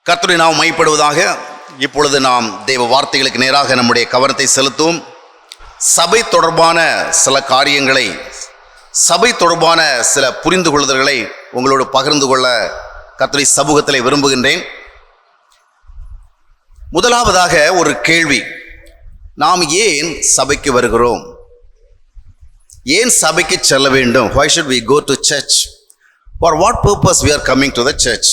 கர்த்தருடைய நாமம் மையப்படுவதாக. இப்பொழுது நாம் தேவ வார்த்தைகளுக்கு நேராக நம்முடைய கவனத்தை செலுத்தும். சபை தொடர்பான சில காரியங்களை, சபை தொடர்பான சில புரிந்து கொள்ளுதல்களை உங்களோடு பகிர்ந்து கொள்ள கர்த்தருடைய சமூகத்தில் விரும்புகின்றேன். முதலாவதாக ஒரு கேள்வி, நாம் ஏன் சபைக்கு வருகிறோம்? ஏன் சபைக்கு செல்ல வேண்டும்? Why should we go to church? For what purpose we are coming to the church?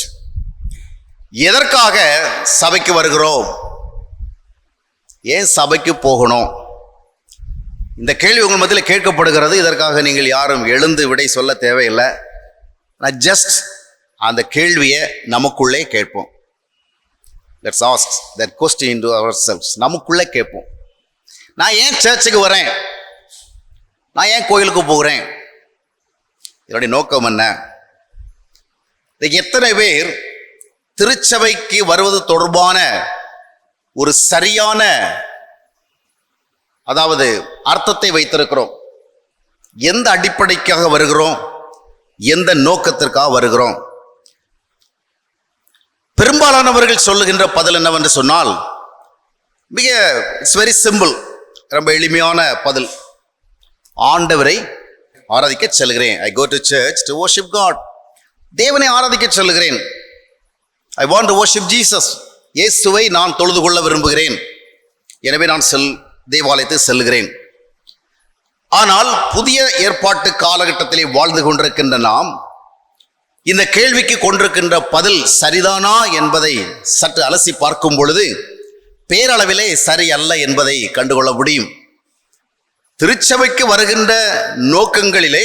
எதற்காக சபைக்கு வருகிறோம்? ஏன் சபைக்கு போகணும்? இந்த கேள்வி உங்கள் மத்தியில் கேட்கப்படுகிறது. இதற்காக நீங்கள் யாரும் எழுந்து விடை சொல்ல தேவையில்லை. நான் ஜஸ்ட் அந்த கேள்வியை நமக்குள்ளே கேட்போம். Let's ask that question into ourselves. நமக்குள்ளே கேட்போம். நான் ஏன் சர்ச்சுக்கு வரேன்? நான் ஏன் கோயிலுக்கு போகிறேன்? இதனுடைய நோக்கம் என்ன? எத்தனை பேர் திருச்சபைக்கு வருவது தொடர்பான ஒரு சரியான அர்த்தத்தை வைத்திருக்கிறோம்? எந்த அடிப்படைக்காக வருகிறோம்? எந்த நோக்கத்திற்காக வருகிறோம்? பெரும்பாலானவர்கள் சொல்லுகின்ற பதில் என்னவென்று சொன்னால், இட்ஸ் வெரி சிம்பிள், ரொம்ப எளிமையான பதில். ஆண்டவரை ஆராதிக்க செல்கிறேன். I go to church to worship God. தேவனை ஆராதிக்க செல்கிறேன். I want to worship Jesus. இயேசுவை நான் தொழுது கொள்ள விரும்புகிறேன். எனவே நான் தேவாலயத்தை செல்கிறேன். ஆனால் புதிய ஏற்பாட்டு காலகட்டத்திலே வாழ்ந்து கொண்டிருக்கின்ற நாம் இந்த கேள்விக்கு கொண்டிருக்கின்ற பதில் சரிதானா என்பதை சற்று அலசி பார்க்கும் பொழுது பேரளவிலே சரி அல்ல என்பதை கண்டுகொள்ள முடியும். திருச்சபைக்கு வருகின்ற நோக்கங்களிலே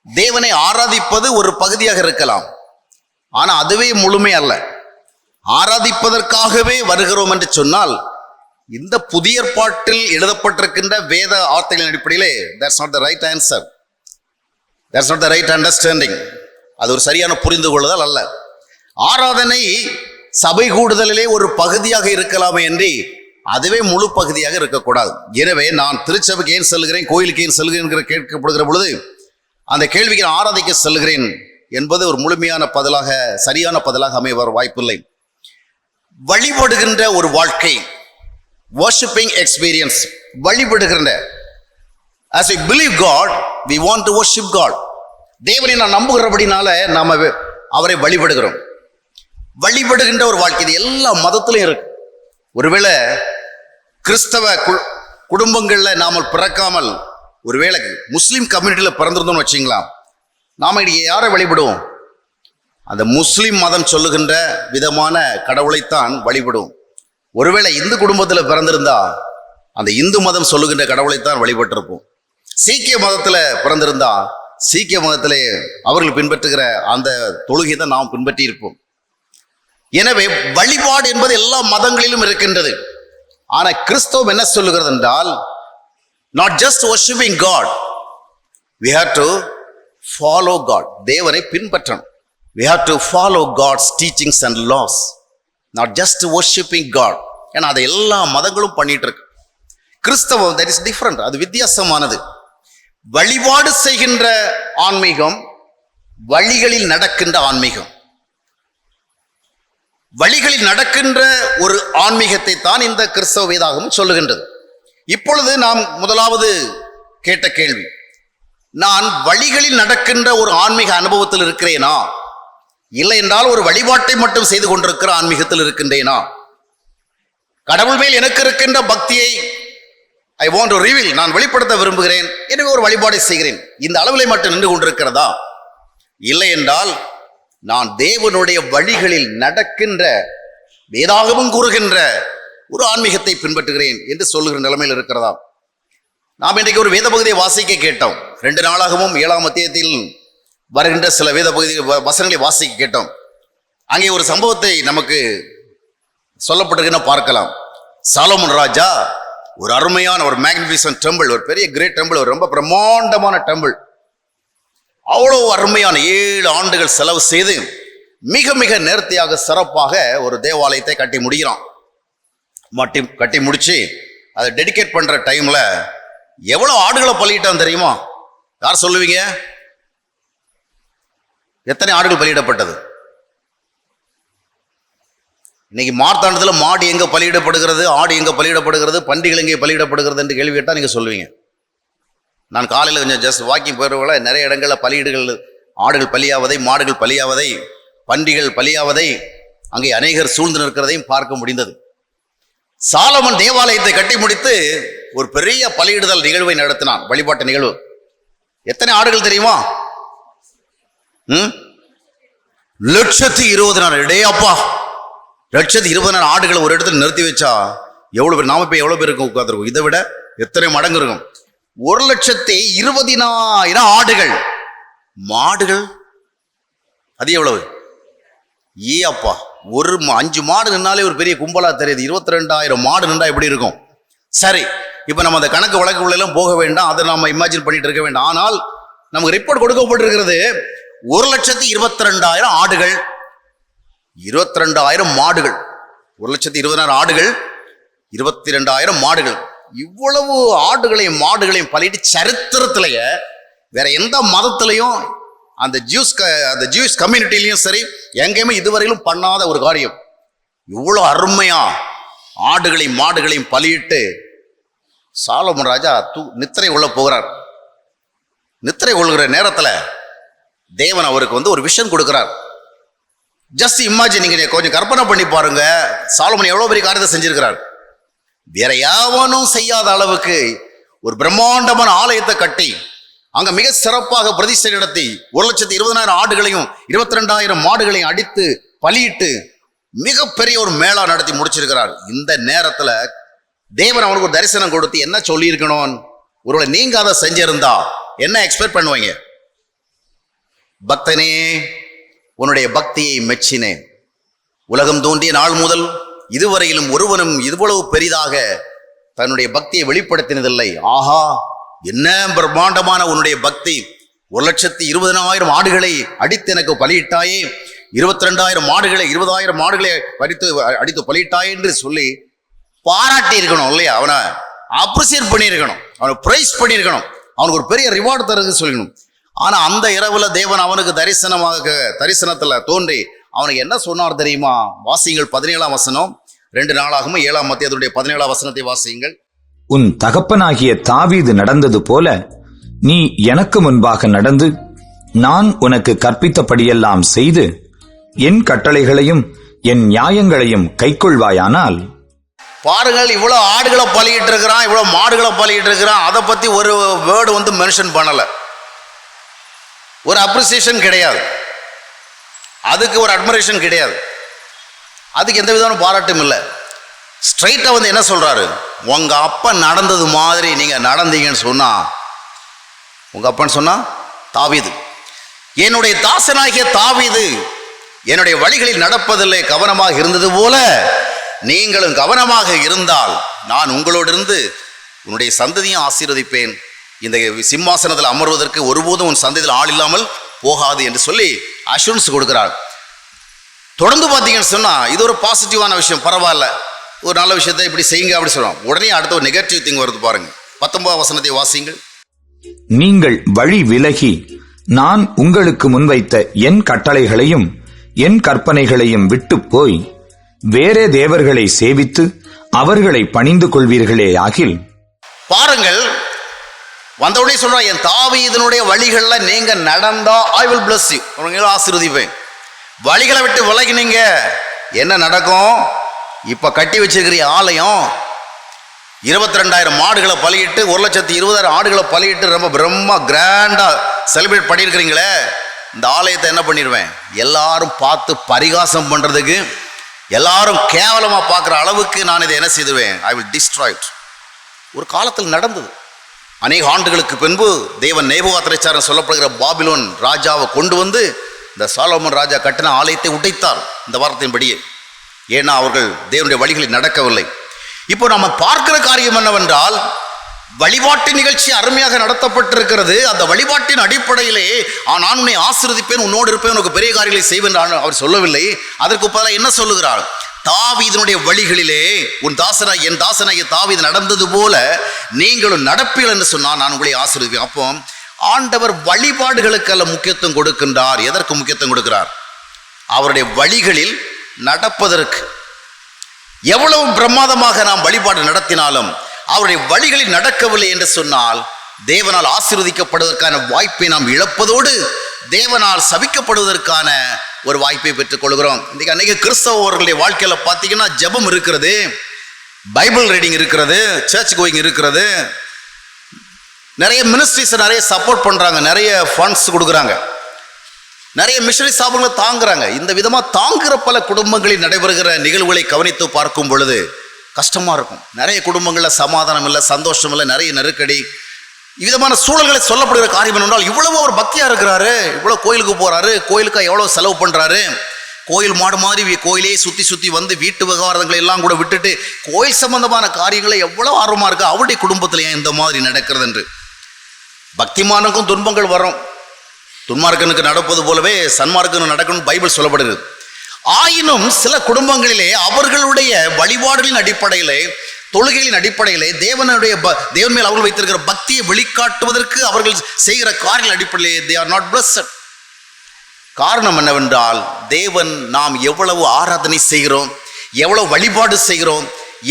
தேவனை ஆராதிப்பது ஒரு பகுதியாக இருக்கலாம். ஆனால் அதுவே முழுமை அல்ல. ஆராதிப்பதற்காகவே வருகிறோம் என்று சொன்னால், இந்த புதிய ஏற்பாட்டில் எழுதப்பட்டிருக்கின்ற வேத வார்த்தைகளின் அடிப்படையிலே that's not the right answer, that's not the right understanding. அது ஒரு சரியான புரிந்து கொள்ளுதல் அல்ல. ஆராதனை சபை கூடுதலிலே ஒரு பகுதியாக இருக்கலாமே என்று அதுவே முழு பகுதியாக இருக்கக்கூடாது. எனவே நான் திருச்சபைக்கு ஏன் செல்கிறேன், கோயிலுக்கு ஏன் செல்கிறேன் கேட்கப்படுகிற பொழுது அந்த கேள்விக்கு நான் ஆராதிக்க செல்கிறேன் என்பது ஒரு முழுமையான பதிலாக, சரியான பதிலாக அமைய வர வாய்ப்பில்லை. வழிபடுகின்ற ஒரு வாழ்க்கை, worshiping experience, வழிபடுகின்ற, as we believe God, we want to worship God. தேவனை நான் நம்புகிறபடினால நாம் அவரை வழிபடுகிறோம். வழிபடுகின்ற ஒரு வாழ்க்கை, இது எல்லா மதத்திலும் இருக்கு. ஒருவேளை கிறிஸ்தவ குடும்பங்களில் நாம பிறக்காமல் ஒருவேளை முஸ்லீம் கம்யூனிட்டியில் பிறந்திருந்தோம்னு வச்சிங்களா, நாம் இங்கே யாரை வழிபடுவோம்? அந்த முஸ்லீம் மதம் சொல்லுகின்ற விதமான கடவுளைத்தான் வழிபடுவோம். ஒருவேளை இந்து குடும்பத்தில் பிறந்திருந்தா அந்த இந்து மதம் சொல்லுகின்ற கடவுளைத்தான் வழிபட்டிருப்போம். சீக்கிய மதத்தில் பிறந்திருந்தா சீக்கிய மதத்திலே அவர்கள் பின்பற்றுகிற அந்த தொழுகை தான் நாம் பின்பற்றி இருப்போம். எனவே வழிபாடு என்பது எல்லா மதங்களிலும் இருக்கின்றது. ஆனால் கிறிஸ்தவம் என்ன சொல்லுகிறது என்றால், not just worshiping God, we have to follow God. தேவனை பின்பற்றணும். we have to follow God's teachings and laws, not just worshiping God. ஏன்னா அதை எல்லா மதங்களும் பண்ணிட்டு இருக்கு. கிறிஸ்தவம் that is different, அது வித்தியாசமானது. வழிபாடு செய்கின்ற ஆன்மீகம், வழிகளில் நடக்கின்ற ஆன்மீகம். வழிகளில் நடக்கின்ற ஒரு ஆன்மீகத்தை தான் இந்த கிறிஸ்தவ வேதாகமம் சொல்லுகின்றது. இப்பொழுது நாம் முதலாவது கேட்ட கேள்வி, நான் வழிகளில் நடக்கின்ற ஒரு ஆன்மீக அனுபவத்தில் இருக்கிறேனா, இல்லை என்றால் ஒரு வழிபாட்டை மட்டும் செய்து கொண்டிருக்கிற ஆன்மீகத்தில் இருக்கின்றேனா? கடவுள் மேல் எனக்கு இருக்கின்ற பக்தியை ஐ வாண்ட் டு ரிவீல், நான் வெளிப்படுத்த விரும்புகிறேன், எனவே ஒரு வழிபாடை செய்கிறேன், இந்த அளவிலே மட்டும் நின்று கொண்டிருக்கிறதா? இல்லை என்றால் நான் தேவனுடைய வழிகளில் நடக்கின்ற, வேதாகமும் கூறுகின்ற ஒரு ஆன்மீகத்தை பின்பற்றுகிறேன் என்று சொல்லுகிற நிலைமையில் இருக்கிறதா? நாம் இன்றைக்கு ஒரு வேத பகுதியை வாசிக்க கேட்டோம். 2 நாளாகவும் 7ஆம் அத்தியாயத்தில் வருகின்ற சில வேத பகுதி வசனங்களை வாசிக்க கேட்டோம். அங்கே ஒரு சம்பவத்தை நமக்கு சொல்லப்பட்டிருக்கிற பார்க்கலாம். சாலமோன் ராஜா ஒரு அருமையான ஒரு மேக்னிஃபிசன்ட் டெம்பிள், ஒரு பெரிய கிரேட் டெம்பிள், ஒரு ரொம்ப பிரம்மாண்டமான டெம்பிள், அவ்வளோ அருமையான 7 ஆண்டுகள் செலவு செய்து மிக மிக நேர்த்தியாக சிறப்பாக ஒரு தேவாலயத்தை கட்டி முடிக்கிறான். கட்டி முடிச்சு அதை டெடிகேட் பண்ற டைம்ல எவ்வளவு ஆடுகளை பலியிட்டான் தெரியுமா? யார் சொல்லுவீங்க? எத்தனை ஆடுகள் பலியிடப்பட்டது? இன்னைக்கு மார்த்தாண்டத்தில் மாடு எங்கே பலியிடப்படுகிறது, ஆடு எங்கே பலியிடப்படுகிறது, பன்றிகள் எங்கே பலியிடப்படுகிறது என்று கேள்வி கேட்டால் நீங்கள் சொல்லுவீங்க. நான் காலையில் கொஞ்சம் ஜஸ்ட் வாக்கிங் போகிறவங்கள நிறைய இடங்களில் பலியிடுகள், ஆடுகள் பலியாவதை, மாடுகள் பலியாவதை, பன்றிகள் பலியாவதை, அங்கே அநேகர் சூழ்ந்து நிற்கிறதையும் பார்க்க முடிந்தது. சாலமன் தேவாலயத்தை கட்டி முடித்து ஒரு பெரிய பலியிடுதல் நிகழ்வை நடத்தினான், வழிபாட்டு நிகழ்வு. எத்தனை ஆடுகள் தெரியுமா? 120,000. இடையப்பா, 120,000 ஆடுகளை ஒரு இடத்துல நிறுத்தி வச்சா எவ்வளவு பேர்? நாம போய் எவ்வளவு பேருக்கு உட்காந்துருக்கும்? இதை விட எத்தனை மடங்கு இருக்கும்? 120,000 ஆடுகள். மாடுகள் அது எவ்வளவு? அப்பா, ஒரு 5 மாடு நின்னாலே ஒரு பெரிய கும்பலா தெரியுது. 22,000 மாடு நின்றா எப்படி இருக்கும்? சரி, இப்ப நம்ம அந்த கணக்கு வழக்கு எல்லாம் போக வேண்டாம், அதை நம்ம இமேஜின் பண்ணிட்டு இருக்க வேண்டாம். ஆனால் நமக்கு ரிப்போர்ட் கொடுக்கப்பட்டிருக்கிறது 1,22,000 ஆடுகள், 22,000 மாடுகள். 1,20,000 ஆடுகள், 22,000 மாடுகள். இவ்வளவு ஆடுகளையும் மாடுகளையும் பலிட்டு சரித்திரத்திலேயே வேற எந்த மதத்திலையும் அந்த ஜூஸ் கம்யூனிட்டிலையும் சரி எங்கேயுமே இதுவரையிலும் பண்ணாத ஒரு காரியம். இவ்வளவு அருமையா ஆடுகளையும் மாடுகளையும் பலியிட்டு சாலமன் ராஜா நித்திரை கொள்ள போகிறார். நித்திரை கொள்கிற நேரத்தில் தேவன் அவருக்கு ஒரு விஷன் கொடுக்கிறார். ஜஸ்ட் இமேஜின், நீங்க கொஞ்சம் கற்பனை பண்ணி பாருங்க, சாலமன் எவ்வளவு பெரிய காரியத்தை செஞ்சிருக்கிறார். வேற யாவனும் செய்யாத அளவுக்கு ஒரு பிரம்மாண்டமான ஆலயத்தை கட்டி அங்க மிக சிறப்பாக பிரதிஷ்டை நடத்தி 1,20,000 ஆடுகளையும் 22,000 மாடுகளையும் அடித்து பலியிட்டு மிகப்பெரிய ஒரு மேளா நடத்தி முடிச்சிருக்கிறார். இந்த நேரத்துல தேவன் அவனுக்கு ஒரு தரிசனம் கொடுத்து என்ன சொல்லி இருக்கணும்? ஒருவேளை நீங்க அதை செஞ்சிருந்தா என்ன எக்ஸ்பெக்ட் பண்ணுவீங்க? பக்தனே, உன்னுடைய பக்தியை மெச்சினேன். உலகம் தோன்றிய நாள் முதல் இதுவரையிலும் ஒருவனும் இவ்வளவு பெரிதாக தன்னுடைய பக்தியை வெளிப்படுத்தினதில்லை. ஆஹா, என்ன பிரம்மாண்டமான உன்னுடைய பக்தி! 1,20,000 ஆடுகளை அடித்து எனக்கு பலியிட்டாயே, 22,000 மாடுகளை 20,000 மாடுகளை அடித்து பலியிட்டாயே என்று சொல்லி பாராட்டி இருக்கணும் இல்லையா? அவனை அப்ரிசியேட் பண்ணியிருக்கணும், அவனை பிரைஸ் பண்ணியிருக்கணும், அவனுக்கு ஒரு பெரிய ரிவார்டு தருது சொல்லணும். ஆனா அந்த இரவுல தேவன் அவனுக்கு தரிசனத்துல தோன்றி அவனுக்கு என்ன சொன்னார் தெரியுமா? வாசியுங்கள் 17ஆம் வசனம், 2 நாளாகவும் 7ஆம் மத்தியத்துடைய 17ஆம் வசனத்தை வாசியுங்கள். உன் தகப்பனாகிய தாவீது நடந்தது போல நீ எனக்கு முன்பாக நடந்து நான் உனக்கு கற்பித்தபடியெல்லாம் செய்து என் கட்டளைகளையும் என் நியாயங்களையும் கைக்கொள்வாயானால். பாருங்கள், இவ்வளவு ஆடுகளை பலியிட்டு இருக்கிறான், இவ்வளவு மாடுகளை பலியிட்டு இருக்கிறான். அதை பத்தி ஒரு வேர்டு மென்ஷன் பண்ணல, ஒரு அப்ரிசியேஷன் கிடையாது, அதுக்கு ஒரு அட்மிரேஷன் கிடையாது, அதுக்கு எந்த விதமான பாராட்டும் இல்லை. ஸ்ட்ரைட்டா என்ன சொல்றாரு? உங்க அப்பன் நடந்தது மாதிரி நீங்க நடந்தீங்கன்னு சொன்னா, உங்க அப்பன் சொன்னா தாவீது, என்னுடைய தாசனாகிய தாவீது என்னுடைய வழிகளில் நடப்பதில்லை கவனமாக இருந்தது போல நீங்களும் கவனமாக இருந்தால் நான் உங்களோடு இருந்து உன்னுடைய சந்ததியும் ஆசீர்வதிப்பேன். இந்த சிம்மாசனத்தில் அமர்வதற்கு ஒருபோதும் உன் சந்ததியில் ஆள் இல்லாமல் போகாது என்று சொல்லி அஷூரன்ஸ் கொடுக்கிறார். தொடர்ந்து பார்த்தீங்கன்னு சொன்னா இது ஒரு பாசிட்டிவான விஷயம், பரவாயில்ல, ஒரு நல்ல விஷயத்தை இப்படி செய்யுங்க அப்படி சொல்லுவோம். உடனே அடுத்த ஒரு நெகட்டிவ் திங் வருது பாருங்க. 19ஆம் வசனத்தை வாசியுங்கள். நீங்கள் வழி விலகி நான் உங்களுக்கு முன்வைத்த என் கட்டளைகளையும் என் கற்பனைகளையும் விட்டு போய் வேறே தேவர்களை சேவித்து அவர்களை பணிந்து கொள்வீர்களே ஆகில். பாருங்கள், வந்தவுடனே சொல்றா, என் தாவீதினுடைய வழிகள்ல நீங்க நடந்தா ஐ வில் பிளஸ் யூ, உங்களை ஆசீர்வதிப்பேன். வழிகளை விட்டு விலகினீங்க என்ன நடக்கும்? இப்ப கட்டி வச்சிருக்கிற ஆலயம் 22,000 மாடுகளை பலியிட்டு 1,20,000 ஆடுகளை பலியிட்டு ரொம்ப பிரம்மா கிராண்டா செலிப்ரேட் பண்ணியிருக்கிறீங்களே, இந்த ஆலயத்தை என்ன பண்ணிடுவேன்? எல்லாரும் பார்த்து பரிகாசம் பண்றதுக்கு, எல்லாரும் கேவலமா பார்க்குற அளவுக்கு நான் இதை என்ன செய்துவேன்? I will destroy it. ஒரு காலத்தில் நடந்தது. அநேக ஆண்டுகளுக்கு பின்பு தேவன் நேபுகாத்நேச்சார் சொல்லப்படுகிற பாபிலோன் ராஜாவை கொண்டு வந்து இந்த சாலமோன் ராஜா கட்டின ஆலயத்தை உடைத்தார், இந்த வார்த்தையின்படியே. ஏன்னா அவர்கள் தேவனுடைய வழிகளில் நடக்கவில்லை. இப்போ நம்ம பார்க்கிற காரியம் என்னவென்றால், வழிபாட்டு நிகழ்ச்சி அருமையாக நடத்தப்பட்டிருக்கிறது. அந்த வழிபாட்டின் அடிப்படையிலே நான் உன்னை ஆசீர்வதிப்பேன், உன்னோடு இருப்பேன், உனக்கு பெரிய காரியங்களை செய்வேன் அவர் சொல்லவில்லை. அதற்கு பதிலாக என்ன சொல்லுகிறார்? தாவீதினுடைய வழிகளிலே என் தாசனாகிய தாவீது நடந்தது போல நீங்களும் நடப்பீர்கள் என்று சொன்னால் நான் உங்களை ஆசீர்வதிப்பேன். அப்போ ஆண்டவர் வழிபாடுகளுக்கு அல்ல முக்கியத்துவம் கொடுக்கின்றார். எதற்கு முக்கியத்துவம் கொடுக்கிறார்? அவருடைய வழிகளில் நடப்பதற்கு. எவ்வளவு பிரமாதமாக நாம் வழிபாடு நடத்தினாலும் அவருடைய வழிகளில் நடக்கவில்லை என்று சொன்னால் தேவனால் ஆசீர்வதிக்கப்படுவதற்கான வாய்ப்பை நாம் இழப்பதோடு தேவனால் சபிக்கப்படுவதற்கான ஒரு வாய்ப்பை பெற்றுக் கொள்கிறோம். இன்னைக்கு அநேக கிறிஸ்தவர்களுடைய வாழ்க்கையில பார்த்தீங்கன்னா ஜெபம் இருக்கிறது, பைபிள் ரீடிங் இருக்கிறது, சர்ச் கோயிங் இருக்கிறது, நிறைய மினிஸ்ட்ரிஸ் நிறைய சப்போர்ட் பண்றாங்க, நிறைய ஃபண்ட்ஸ் கொடுக்குறாங்க, நிறைய மிஷனரி சாபங்களை தாங்குறாங்க. இந்த விதமா தாங்குகிற பல குடும்பங்களில் நடைபெறுகிற நிகழ்வுகளை கவனித்து பார்க்கும் பொழுது கஷ்டமா இருக்கும். நிறைய குடும்பங்கள்ல சமாதானம் இல்லை, சந்தோஷம் இல்லை, நிறைய நெருக்கடி. இவ்விதமான சூழல்களை சொல்லப்படுகிற காரியம் என்னென்றால், இவ்வளவு அவர் பக்தியா இருக்கிறாரு, இவ்வளவு கோயிலுக்கு போறாரு, கோயிலுக்கு எவ்வளவு செலவு பண்றாரு, கோயில் மாடு மாதிரி கோயிலே சுத்தி சுத்தி வந்து வீட்டு விவகாரங்களை எல்லாம் கூட விட்டுட்டு கோயில் சம்பந்தமான காரியங்களை எவ்வளவு ஆர்வமா இருக்கு, அவருடைய குடும்பத்துல ஏன் இந்த மாதிரி நடக்கிறது என்று. பக்திமானுக்கும் துன்பங்கள் வரும். துன்மார்க்கனுக்கு நடப்பது போலவே சன்மார்க்கனுக்கு நடக்கணும் பைபிள் சொல்லப்படுகிறது. ஆயினும் சில குடும்பங்களிலே அவர்களுடைய வழிபாடுகளின் அடிப்படையிலே, தொழுகைகளின் அடிப்படையிலே தேவன் மேல் அவர்கள் வைத்திருக்கிற பக்தியை வெளிக்காட்டுவதற்கு அவர்கள் செய்கிற காரியங்கள் அடிப்படையிலே they are not blessed. காரணம் என்னவென்றால், தேவன் நாம் எவ்வளவு ஆராதனை செய்கிறோம், எவ்வளவு வழிபாடு செய்கிறோம்,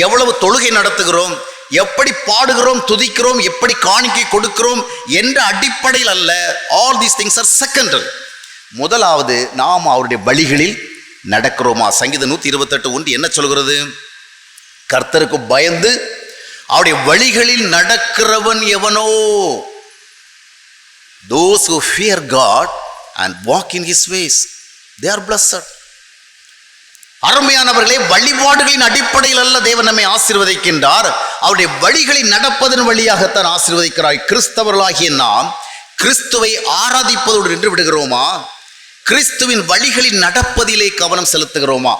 எவ்வளவு தொழுகை நடத்துகிறோம், எப்படி பாடுகிறோம், துதிக்கிறோம், எப்படி காணிக்கை கொடுக்கிறோம் என்ற அடிப்படையில் அல்ல. All these things are secondary. முதலாவது நாம் அவருடைய வழிகளில் நடக்கிறோமா? சங்கீதம் 128:1 என்ன சொல்கிறது? கர்த்தருக்கு பயந்து அவருடைய வழிகளில் நடக்கிறவன் எவனோ? Those who fear God and walk in his ways, they are blessed. அருமையானவர்களே, வழிபாடுகளின் அடிப்படையில் அல்ல தேவன் நம்மை ஆசீர்வதிக்கின்றார், அவருடைய வழிகளில் நடப்பதன் வழியாகத்தான் ஆசீர்வதிக்கிறார். கிறிஸ்தவர்களாகிய நாம் கிறிஸ்துவை ஆராதிப்பதோடு நின்று விடுகிறோமா? கிறிஸ்துவின் வழிகளில் நடப்பதிலே கவனம் செலுத்துகிறோமா?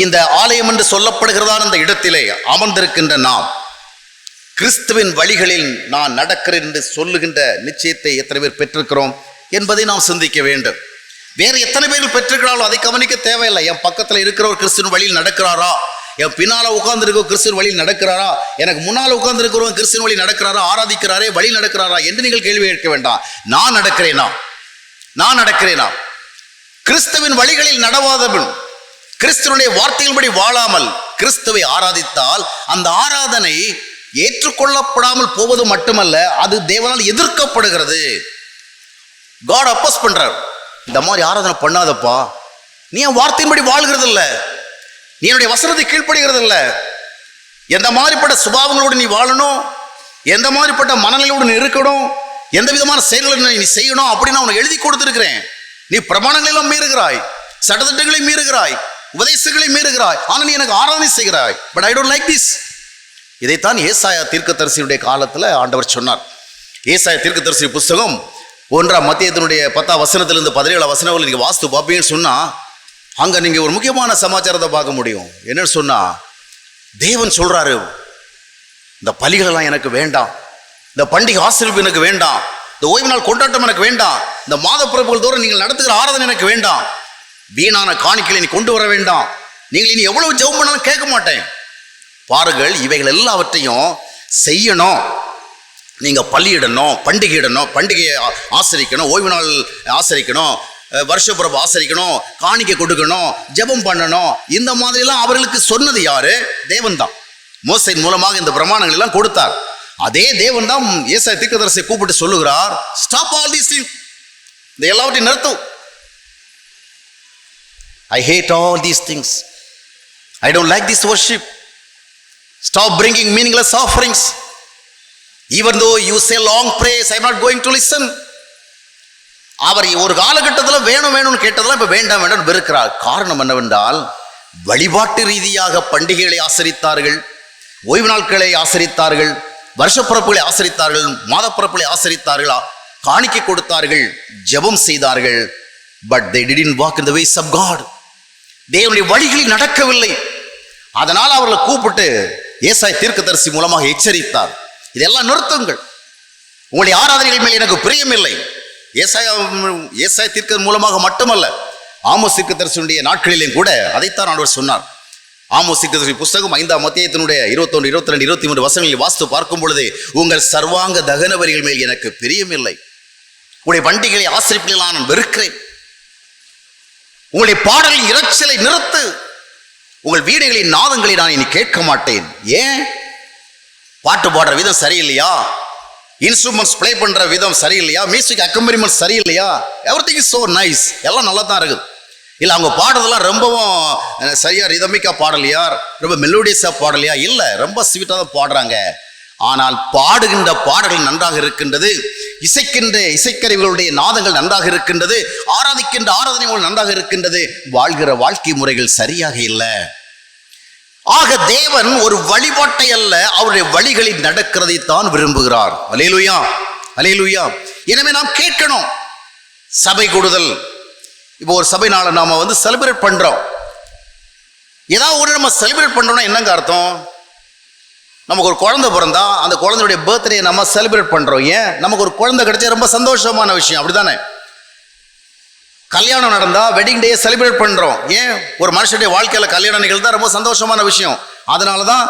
இந்த ஆலயம் என்று சொல்லப்படுகிறதான இந்த இடத்திலே அமர்ந்திருக்கின்ற நாம் கிறிஸ்துவின் வழிகளில் நான் நடக்கிறேன் என்று சொல்லுகின்ற நிச்சயத்தை எத்தனை பேர் பெற்றிருக்கிறோம் என்பதை நாம் சிந்திக்க வேண்டும். வேறு எத்தனை பேர்கள் பெற்றிருக்கிறார்களோ அதை கவனிக்க தேவையில்லை. என் பக்கத்தில் இருக்கிற ஒரு கிறிஸ்துவின் வழியில் நடக்கிறாரா, என் பின்னால உட்கார்ந்து இருக்க கிறிஸ்துவின் வழியில் நடக்கிறாரா, எனக்கு முன்னால் உட்கார்ந்து இருக்கிறவங்க கிறிஸ்துவின் வழி நடக்கிறாரா, ஆராதிக்கிறாரே, வழி நடக்கிறாரா என்று நீங்கள் கேள்வி கேட்க வேண்டாம். நான் நடக்கிறேனா? கிறிஸ்துவின் வழிகளில் நடவாதவன், கிறிஸ்துவனுடைய வார்த்தையின்படி வாழாமல் கிறிஸ்துவை ஆராதித்தால் அந்த ஆராதனை ஏற்றுக்கொள்ளப்படாமல் போவது மட்டுமல்ல, அது தேவனால் எதிர்க்கப்படுகிறது. காட் அப்போஸ் பண்றார், இந்த மாதிரி ஆராதனை பண்ணாதப்பா, நீ என் வார்த்தையின்படி வாழ்கிறது இல்லை, நீ என்னுடைய வசனத்தை கீழ்ப்படுகிறது இல்லை, எந்த மாதிரிப்பட்ட சுபாவங்களோடு நீ வாழணும், எந்த மாதிரிப்பட்ட மனநிலையோடு நீ இருக்கணும், எந்த விதமான செயல்களை நீ செய்யணும் அப்படின்னு உனக்கு எழுதி கொடுத்திருக்கிறேன். நீ பிரமாணங்களெல்லாம் மீறுகிறாய், சட்டத்திட்டங்களை மீறுகிறாய், உபதேசங்களை மீறுகிறாய், ஆனால் நீ எனக்கு ஆராதனை செய்கிறாய். But I don't like this. இதைத்தான் ஏசாயா தீர்க்கதரிசியுடைய காலத்தில் ஆண்டவர் சொன்னார். ஏசாயா தீர்க்கதரிசி புஸ்தகம் 1 மத்தியத்தினுடைய 10 வசனத்திலிருந்து 17 வசனங்கள் நீங்கள் வாஸ்து பார்ப்பீங்கன்னு சொன்னால் அங்கே நீங்கள் ஒரு முக்கியமான சமாச்சாரத்தை பார்க்க முடியும். என்னன்னு சொன்னால், தேவன் சொல்கிறாரு, இந்த பலிகளெல்லாம் எனக்கு வேண்டாம், இந்த பண்டிகை ஆசீர்வாதம் எனக்கு வேண்டாம், இந்த ஓய்வு நாள் கொண்டாட்டம் எனக்கு வேண்டாம், இந்த மாத பிறப்புகள் தோறும் நீங்கள் நடத்துகிற ஆராதனை எனக்கு வேண்டாம், வீணான காணிக்கைகளை நீ கொண்டு வர வேண்டாம், நீங்கள் இனி எவ்வளவு ஜெபம் பண்ணாலும் கேட்க மாட்டேன். பாருங்கள், இவைகள் எல்லாவற்றையும் செய்யணும். நீங்க பள்ளியிடணும், பண்டிகையை ஆசரிக்கணும், ஓய்வு நாள் ஆசரிக்கணும், வருஷப்பிறப்பு ஆசரிக்கணும், காணிக்கை கொடுக்கணும், ஜெபம் பண்ணணும். இந்த மாதிரிலாம் அவர்களுக்கு சொன்னது யாரு? தேவன் தான். மோசையின் மூலமாக இந்த பிரமாணங்கள் எல்லாம் கொடுத்தார். அதே தேவன் தான் ஏசாயா தீர்க்கதரிசியை கூப்பிட்டு சொல்லுகிறார், ஸ்டாப் ஆல் தீஸ் திங்ஸ், இந்த எல்லாவற்றையும் நிறுத்தும். I hate all these things. I don't like this worship. Stop bringing meaningless offerings. Even though you say long prayers, I am not going to listen. அவர் ஒரு காலகட்டத்தில் வேணும்னு கேட்டதெல்லாம் இப்ப வேண்டாம் வெறுக்கிறார். காரணம் என்னவென்றால், வழிபாட்டு ரீதியாக பண்டிகைகளை ஆசரித்தார்கள், ஓய்வு நாட்களை ஆசரித்தார்கள், வருஷப்பிறப்புகளை ஆசரித்தார்கள், மாதப்பிறப்புகளை ஆசரித்தார்கள், காணிக்கை கொடுத்தார்கள், ஜெபம் செய்தார்கள். But they didn't walk in the ways of God. தேவனுடைய வழிகளில் நடக்கவில்லை. அதனால் அவர்களை கூப்பிட்டு ஏசாயா தீர்க்கதரிசி மூலமாக எச்சரித்தார், இதெல்லாம் நிறுத்துங்கள், உங்களுடைய ஆராதனைகள் மேல் எனக்கு பிரியமில்லை. ஏசாயா தீர்க்கதரிசி மூலமாக மட்டுமல்ல, ஆமோஸ் தீர்க்கதரிசியுடைய நாட்களிலும் கூட அதைத்தான் ஆண்டவர் சொன்னார். ஆமோஸ் தீர்க்கதரிசி புஸ்தகம் 5 மத்தியத்தினுடைய 21, 22, 23 வசனங்களில் வாஸ்து பார்க்கும் பொழுது, உங்கள் சர்வாங்க தகன வரிகள் மேல் எனக்கு பிரியமில்லை, உங்களுடைய பண்டிகைகளை ஆசரிப்பில் நான் வெறுக்கிறேன், உங்களுடைய பாடலின் இரைச்சலை நிறுத்து, உங்கள் வீடுகளின் நாதங்களை நான் இனி கேட்க மாட்டேன். ஏன்? பாட்டு பாடுற விதம் சரியில்லையா? இன்ஸ்ட்ருமெண்ட்ஸ் ப்ளே பண்ற விதம் சரியில்லையா? மியூசிக் அக்கம்பனிமெண்ட் சரியில்லையா? எவ்ரிதிங் இஸ் சோ நைஸ், எல்லாம் நல்லா தான் இருக்குது. இல்லை அவங்க பாடுறதெல்லாம் ரொம்பவும் சரியா ரிதமிக்கா பாடலையா, ரொம்ப மெலோடியஸா பாடலையா? இல்லை, ரொம்ப ஸ்வீட்டாக தான் பாடுறாங்க. ஆனால் பாடுகின்ற பாடல்கள் நன்றாக இருக்கின்றது, இசைக்கின்ற இசைக்கருவிகளுடைய நாதங்கள் நன்றாக இருக்கின்றது, ஆராதிக்கின்ற ஆராதனைகள் நன்றாக இருக்கின்றது, வாழ்கிற வாழ்க்கை முறைகள் சரியாக இல்லை. ஆக தேவன் ஒரு வழிபாட்டை அல்ல, அவருடைய வழிகளில் நடக்கிறதைத்தான் விரும்புகிறார். அல்லேலூயா, அல்லேலூயா. எனவே நாம் கேட்கணும். சபை கூடுதல், இப்போ ஒரு சபை நாளை நாம செலிப்ரேட் பண்றோம். ஏதாவது ஒரு நம்ம செலிப்ரேட் பண்றோம்னா என்னங்க அர்த்தம்? நமக்கு ஒரு குழந்தை பிறந்தா அந்த குழந்தையுடைய பர்த்டே நம்ம செலிப்ரேட் பண்றோம். ஏன்? நமக்கு ஒரு குழந்தை கிடைச்சா ரொம்ப சந்தோஷமான விஷயம், அப்படிதானே? கல்யாணம் நடந்தா வெட்டிங் டே செலிப்ரேட் பண்றோம். ஏன்? ஒரு மனுஷனுடைய வாழ்க்கையில கல்யாணம் நிகழ்ந்தா ரொம்ப சந்தோஷமான விஷயம். அதனாலதான்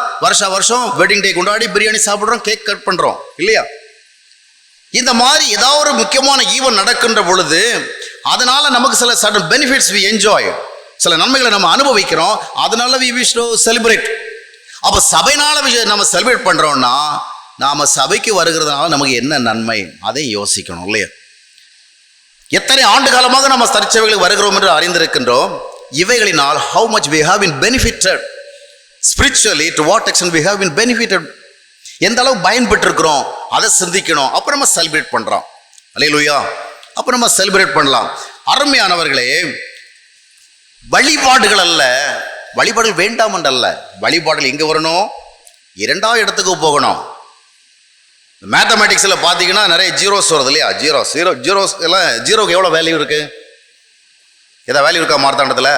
வருஷம் வெட்டிங் டே கொண்டாடி பிரியாணி சாப்பிடுறோம், கேக் கட் பண்றோம், இல்லையா? இந்த மாதிரி ஏதாவது ஒரு முக்கியமான ஈவென்ட் நடக்கின்ற பொழுது அதனால நமக்கு சில சடன் பெனிஃபிட்ஸ் வி என்ஜாய், சில நன்மைகளை நம்ம அனுபவிக்கிறோம். அதனால வி விஷ் டு செலிப்ரேட். அப்ப சபைனால நம்ம செலிப்ரேட் பண்றோம்னா நாம சபைக்கு வருகிறதுனால நமக்கு என்ன நன்மை, அதை யோசிக்கணும், இல்லையா? எத்தனை ஆண்டு காலமாக நம்ம திருச்சபைகளுக்கு வருகிறோம் என்று அறிந்திருக்கின்றோம். இவைகளினால் how much we have been benefited spiritually, to what extent we have been benefited, எந்த அளவு பயன்பெற்று இருக்கிறோம் அதை சிந்திக்கணும். அப்ப நம்ம செலிப்ரேட் பண்றோம். அல்லேலூயா. அப்ப நம்ம செலிப்ரேட் பண்ணலாம். அருமையானவர்களே, வழிபாடுகள் அல்ல, வழிபாடுகள் வேண்டாம் என்றல்ல, வழிபாடுகள் எங்க வரணும்? இரண்டாவது இடத்துக்கு போகணும். மேத்தமேட்டிக்ஸில் பார்த்தீங்கன்னா நிறைய ஜீரோஸ் வருது, இல்லையா? ஜீரோஸ் எல்லாம், ஜீரோக்கு எவ்வளோ வேல்யூ இருக்கு? ஏதாவது வேல்யூ இருக்கா மார்த்தாண்டத்தில்?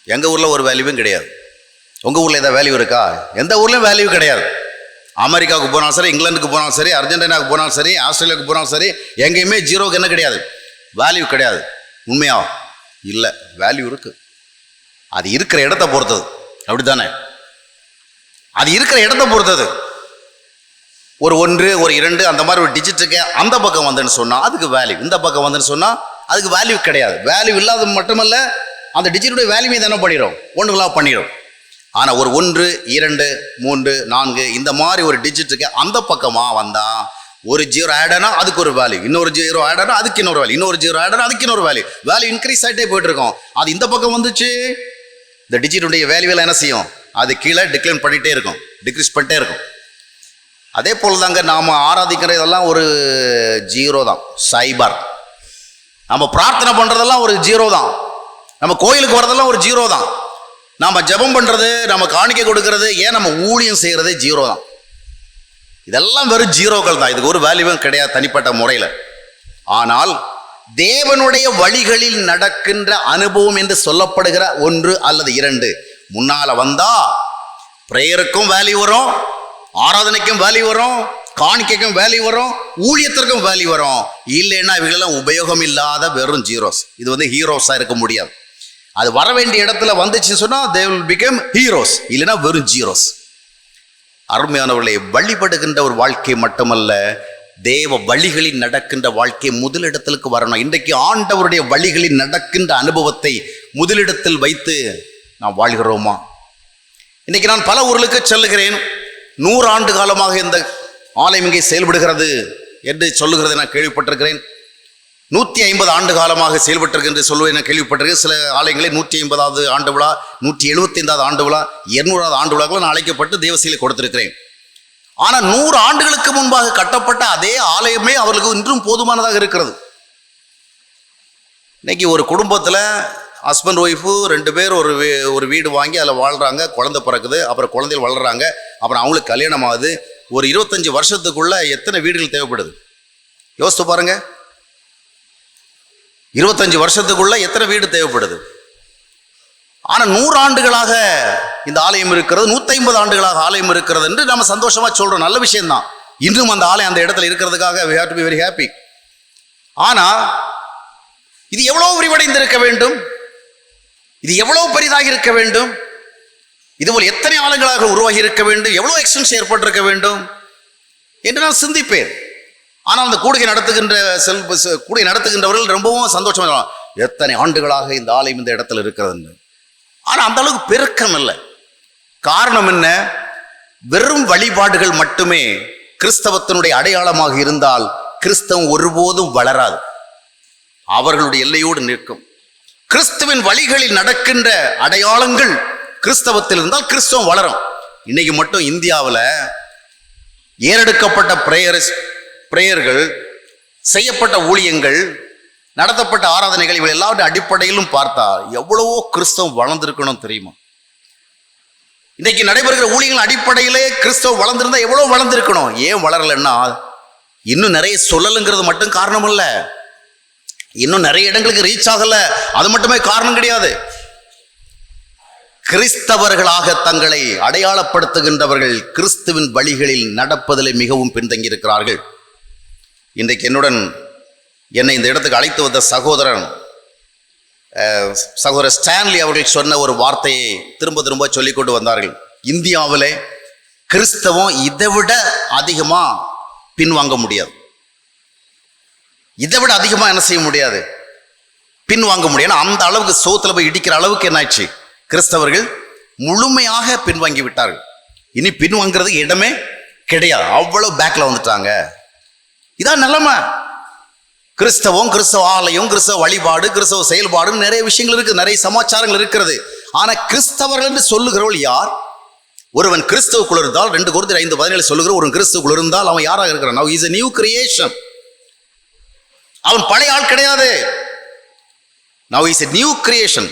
எங்கள் ஊரில் ஒரு வேல்யூவும் கிடையாது. உங்கள் ஊரில் ஏதாவது வேல்யூ இருக்கா? எந்த ஊர்லேயும் வேல்யூ கிடையாது. அமெரிக்காவுக்கு போனாலும் சரி, இங்கிலாந்துக்கு போனாலும் சரி, அர்ஜென்டினாவுக்கு போனாலும் சரி, ஆஸ்திரேலியாவுக்கு போனாலும் சரி, எங்கேயுமே ஜீரோக்கு என்ன கிடையாது? வேல்யூ கிடையாது. உண்மையா? இல்லை, வேல்யூ இருக்கு. அது இருக்கிற இடத்த பொறுத்தது, அப்படித்தானே? அது இருக்கிற இடத்த பொறுத்தது. ஒரு 1 ஒரு 2 அந்த மாதிரி ஒரு டிஜிட்டுக்கு அந்த பக்கம் வந்துன்னு சொன்னால் அதுக்கு வேல்யூ, இந்த பக்கம் வந்துன்னு சொன்னால் அதுக்கு வேல்யூ கிடையாது. வேல்யூ இல்லாத மட்டுமல்ல, அந்த டிஜிட்டுடைய வேல்யூ தானே பண்ணிடும், ஒன்றுகளாக பண்ணிடும். ஆனால் ஒரு 1 2 3 4 இந்த மாதிரி ஒரு டிஜிட்டுக்கு அந்த பக்கமாக வந்தால் ஒரு ஜீரோ ஆட் ஆனால் அதுக்கு ஒரு வேல்யூ, இன்னொரு ஜீரோ ஆட் ஆனால் அதுக்கு இன்னொரு வேல்யூ, இன்னொரு ஜீரோ ஆட் ஆனால் அதுக்கு இன்னொரு வேல்யூ இன்க்ரீஸ் ஆகிட்டே போயிட்டு இருக்கோம். அது இந்த பக்கம் வந்துச்சு, இந்த டிஜிட்டுடைய வேல்யூவில் என்ன செய்யும்? அது கீழே டிக்ளைன் பண்ணிகிட்டே இருக்கும், டிக்ரீஸ் பண்ணிட்டே இருக்கும். அதே போல் தாங்க நாம் ஆராதிக்கிற இதெல்லாம் ஒரு ஜீரோ தான், சைபர். நம்ம பிரார்த்தனை பண்ணுறதெல்லாம் ஒரு ஜீரோ தான், நம்ம கோயிலுக்கு வர்றதெல்லாம் ஒரு ஜீரோ தான், நாம் ஜெபம் பண்ணுறது, நம்ம காணிக்கை கொடுக்கறது, ஏன் நம்ம ஊழியம் செய்கிறது ஜீரோ தான். இதெல்லாம் வெறும் ஜீரோக்கள் தான், இதுக்கு ஒரு வேல்யூவும் கிடையாது தனிப்பட்ட முறையில். ஆனால் தேவனுடைய வழிகளில் நடக்கின்ற அனுபவம் என்று சொல்லப்படுகிற 1 அல்லது 2 முன்னால வந்தா பிரேயருக்கும் வேல்யூ வரும், ஆராதனைக்கும் வேல்யூ வரும், காணிக்கைக்கும் வேல்யூ வரும், ஊழியத்திற்கும் வேல்யூ வரும். இல்லைன்னா இவங்களெல்லாம் உபயோகம் இல்லாத வெறும் ஜீரோஸ். இது ஹீரோஸா இருக்க முடியாது. அது வர வேண்டிய இடத்துல வந்துச்சுன்னு சொன்னா they will become heroes, இல்லைன்னா வெறும் ஜீரோஸ். அருமையானவர்களே, வழிபடுகின்ற ஒரு வாழ்க்கை மட்டுமல்ல, தேவ வழிகளில் நடக்கின்ற வாழ்க்கை முதலிடத்திற்கு வரணும். இன்றைக்கு ஆண்டவருடைய வழிகளில் நடக்கின்ற அனுபவத்தை முதலிடத்தில் வைத்து நாம் வாழ்கிறோமா? இன்னைக்கு நான் பல ஊர்களுக்கு செல்லுகிறேன். 100 ஆண்டு காலமாக இந்த ஆலயம் இங்கே செயல்படுகிறது என்று சொல்லுகிறதை நான் கேள்விப்பட்டிருக்கிறேன். 150 ஆண்டு காலமாக செயல்பட்டிருக்கு என்று சொல்லுவதை நான் கேள்விப்பட்டிருக்கேன். சில ஆலயங்களில் 150வது ஆண்டு விழா, 175வது ஆண்டு விழா, 200வது ஆண்டு விழாக்கள் நான் அழைக்கப்பட்டு தேவசீலை கொடுத்திருக்கிறேன். ஆனால் 100 ஆண்டுகளுக்கு முன்பாக கட்டப்பட்ட அதே ஆலயமே அவர்களுக்கு இன்றும் போதுமானதாக இருக்கிறது. இன்னைக்கு ஒரு குடும்பத்தில் ஹஸ்பண்ட் ஒய்ஃபு 2 பேர் ஒரு வீடு வாங்கி அதில் வாழ்கிறாங்க, குழந்தை பிறக்குது, அப்புறம் குழந்தைகள் வளர்கிறாங்க, அப்புறம் அவங்களுக்கு கல்யாணம் ஆகுது. ஒரு 25 வருஷத்துக்குள்ள எத்தனை வீடுகள் தேவைப்படுது? யோசித்து பாருங்க. 25 வருஷத்துக்குள்ள எத்தனை வீடு தேவைப்படுது? ஆனால் 100 ஆண்டுகளாக இந்த ஆலயம் இருக்கிறது, 150 ஆண்டுகளாக ஆலயம் இருக்கிறது என்று நம்ம சந்தோஷமா சொல்றோம். நல்ல விஷயம்தான். இன்றும் அந்த ஆலயம் அந்த இடத்துல இருக்கிறதுக்காக we have to be very happy. ஆனா இது எவ்வளவு விரிவடைந்திருக்க வேண்டும், இது எவ்வளவு பெரிதாக இருக்க வேண்டும், இதுபோல் எத்தனை ஆளுங்களாக உருவாகி இருக்க வேண்டும், எவ்வளவு எக்ஸ்டென்ஸ் ஏற்பட்டிருக்க வேண்டும் என்று நான் சிந்திப்பேன். ஆனால் அந்த கூடுகை நடத்துகின்றவர்கள் ரொம்பவும் சந்தோஷமா, எத்தனை ஆண்டுகளாக இந்த ஆலயம் இந்த இடத்துல இருக்கிறது. ஆனா அந்த அளவுக்கு பெருக்கம் இல்லை. காரணம் என்ன? வெறும் வழிபாடுகள் மட்டுமே கிறிஸ்தவத்தினுடைய அடையாளமாக இருந்தால் கிறிஸ்தவம் ஒருபோதும் வளராது, அவர்களுடைய எல்லையோடு நிற்கும். கிறிஸ்துவின் வழிகளில் நடக்கின்ற அடையாளங்கள் கிறிஸ்தவத்தில் இருந்தால் கிறிஸ்தவம் வளரும். இன்னைக்கு மட்டும் இந்தியாவில் ஏறெடுக்கப்பட்ட பிரேயர்கள், செய்யப்பட்ட ஊழியங்கள், நடத்தப்பட்ட ஆராதனைகள், இவை எல்லாருடைய அடிப்படையிலும் பார்த்தா எவ்வளவோ கிறிஸ்தவம் வளர்ந்திருக்கணும் தெரியுமா? இன்னைக்கு நடைபெறுகிற ஊழியர்கள் அடிப்படையிலே கிறிஸ்தவம் வளர்ந்திருந்தா எவ்வளவு வளர்ந்திருக்கணும். ஏன் வளரலன்னா இன்னும் நிறைய சொல்லலுங்கிறது மட்டும் காரணம் இல்ல, இன்னும் நிறைய இடங்களுக்கு ரீச் ஆகல, அது மட்டுமே காரணம் கிடையாது. கிறிஸ்தவர்களாக தங்களை அடையாளப்படுத்துகின்றவர்கள் கிறிஸ்துவின் வழிகளில் நடப்பதிலே மிகவும் பின்தங்கி இருக்கிறார்கள். இன்றைக்கு என்னை இந்த இடத்துக்கு அழைத்து வந்த சகோதரர் ஸ்டான்லி அவர்கள் சொன்ன ஒரு வார்த்தையை திரும்ப திரும்ப சொல்லிக் கொண்டு வந்தார்கள். இந்தியாவிலே கிறிஸ்தவம் இதைவிட அதிகமா பின்வாங்க முடியாது, இதை விட அதிகமா என்ன செய்ய முடியாது, பின்வாங்க முடியாது. அந்த அளவுக்கு சோத்துல போய் இடிக்கிற அளவுக்கு என்னாச்சு, கிறிஸ்தவர்கள் முழுமையாக பின்வாங்கி விட்டார்கள். இனி பின்வாங்கிறதுக்கு இடமே கிடையாது, அவ்வளவு பேக்ல வந்துட்டாங்க. இதான் நிலைமை. கிறிஸ்தவம், கிறிஸ்தவ ஆலயம், கிறிஸ்தவ வழிபாடு, கிறிஸ்தவ செயல்பாடு, நிறைய விஷயங்கள் இருக்கு, நிறைய சமாச்சாரங்கள் இருக்கிறது. ஆனா கிறிஸ்தவர்கள் என்று சொல்லுகிறவர்கள் யார்? ஒருவன் கிறிஸ்தவுக்குள் இருந்தால் 2 கொரிந்தியர் 5:17 சொல்லுகிற ஒரு கிறிஸ்துவுக்குள் இருந்தால் அவன் யாராக இருக்கிறான்? Now he is a new creation. அவன் பழைய ஆள் கிடையாது. Now he is a new creation.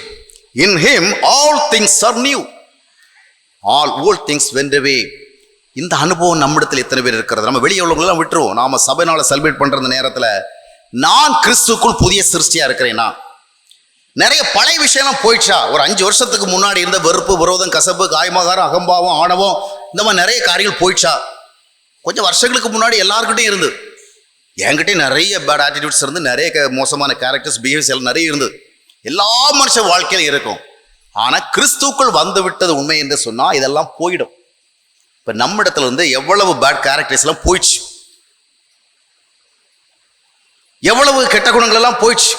In him all things are new. All old things went away. இந்த அனுபவம் நம்மிடத்தில் எத்தனை பேர் இருக்கிறது? நம்ம வெளியே உள்ளவங்களெல்லாம் விட்டுருவோம். நாம சபைனால செலிப்ரேட் பண்ற அந்த நேரத்தில் நான் கிறிஸ்துக்குள் புதிய சிருஷ்டியா இருக்கிறேன்னா, நிறைய பழைய விஷயம்லாம் போயிடுச்சா? ஒரு 5 வருஷத்துக்கு முன்னாடி இருந்த வெறுப்பு, விரோதம், கசப்பு, காய்மகாரம், அகம்பாவம், ஆணவம், இந்த மாதிரி நிறைய காரியங்கள் போயிடுச்சா? கொஞ்சம் வருஷங்களுக்கு முன்னாடி எல்லாருக்கிட்டையும் இருந்தது. என்கிட்டயும் நிறைய பேட் ஆட்டிடியூட்ஸ் இருந்து, நிறைய மோசமான கேரக்டர்ஸ், பிஹேவியர்ஸ் எல்லாம் நிறைய இருந்தது. எல்லா மனுஷ வாழ்க்கையிலும் இருக்கும். ஆனா கிறிஸ்துக்குள் வந்து விட்டது உண்மை என்று சொன்னா இதெல்லாம் போயிடும். இப்ப நம்ம இடத்துல இருந்து எவ்வளவு பேட் கேரக்டர்ஸ் எல்லாம் போயிடுச்சு, எவ்வளவு கெட்ட குணங்கள் எல்லாம் போயிடுச்சு,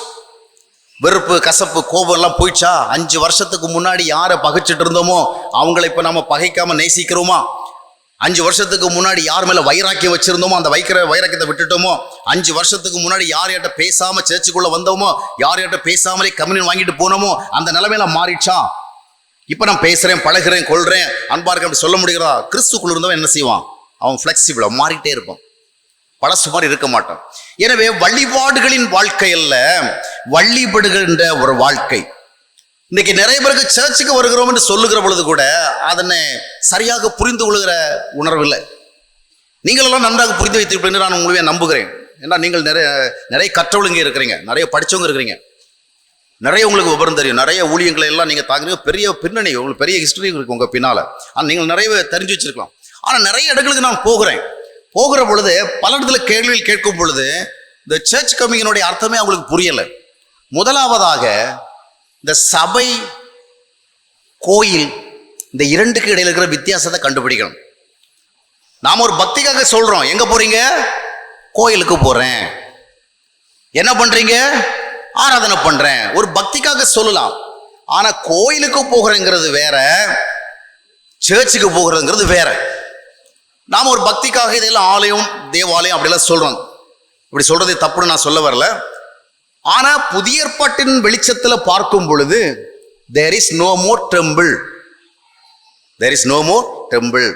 வெறுப்பு, கசப்பு, கோபம் எல்லாம் போயிடுச்சா? 5 வருஷத்துக்கு முன்னாடி யாரை பகைச்சிட்டு இருந்தோமோ அவங்களை இப்ப நம்ம பகைக்காம நேசிக்கிறோமா? 5 வருஷத்துக்கு முன்னாடி யார் மேல வைராக்கியம் வச்சிருந்தோமோ அந்த வைராக்கியத்தை விட்டுட்டோமோ? 5 வருஷத்துக்கு முன்னாடி யார்கிட்ட பேசாம சேர்ச்சுக்குள்ள வந்தோமோ, யார்கிட்ட பேசாமலே கம்யூனியன் வாங்கிட்டு போனோமோ அந்த நிலைமையில மாறிடுச்சா? இப்ப நான் பேசுறேன், பழகிறேன், கொள்றேன், அன்பா இருக்க அப்படி சொல்ல முடிகிறதா? கிறிஸ்துக்குள்ள இருந்தவன் என்ன செய்வான்? அவன் பிளெக்சிபிளா மாறிட்டே இருப்பான், பழசு மாதிரி இருக்க மாட்டான். எனவே வழிபாடுகளின் வாழ்க்கை அல்ல, வழிபடுகின்ற ஒரு வாழ்க்கை. இன்னைக்கு நிறைய பேருக்கு சர்ச்சுக்கு வருகிறோம் என்று சொல்லுகிற பொழுது கூட அதனை சரியாக புரிந்து கொள்கிற உணர்வு இல்லை. நீங்கள் எல்லாம் நன்றாக புரிந்து வைத்திருப்பீங்க நான் உங்களுடைய நம்புகிறேன். ஏன்னா நீங்கள் நிறைய கற்றவங்க இருக்கிறீங்க, நிறைய படிச்சவங்க இருக்கிறீங்க, நிறைய உங்களுக்கு விவரம் தெரியும், நிறைய ஊழியங்களை எல்லாம் நீங்க தாங்குறீங்க, பெரிய பின்னணி, உங்களுக்கு பெரிய ஹிஸ்டரி இருக்கு உங்க பின்னால. ஆனால் நீங்கள் நிறைய தெரிஞ்சு வச்சிருக்கலாம். ஆனால் நிறைய இடங்களுக்கு நான் போகிற பொழுது பல இடத்துல கேள்விகள் கேட்கும் பொழுது இந்த சர்ச் கமிங்கினுடைய அர்த்தமே அவங்களுக்கு புரியலை. முதலாவதாக இந்த சபை, கோயில், இந்த இரண்டுக்கு இடையில இருக்கிற வித்தியாசத்தை கண்டுபிடிக்கணும். நாம ஒரு பக்திக்காக சொல்றோம், எங்க போறீங்க? கோயிலுக்கு போறேன். என்ன பண்றீங்க? ஆராதனை பண்றேன். ஒரு பக்திக்காக சொல்லலாம். ஆனா கோயிலுக்கு போகிறேங்கிறது வேற, சர்ச்சுக்கு போகிறதுங்கிறது வேற. நாம ஒரு பக்திக்காக இதெல்லாம் ஆலயம், தேவாலயம் அப்படிலாம் சொல்றோம். இப்படி சொல்றதே தப்புன்னு நான் சொல்ல வரல. ஆனா புதிய ஏற்பாட்டின் வெளிச்சத்துல பார்க்கும் பொழுது there is no more temple. there is no more temple.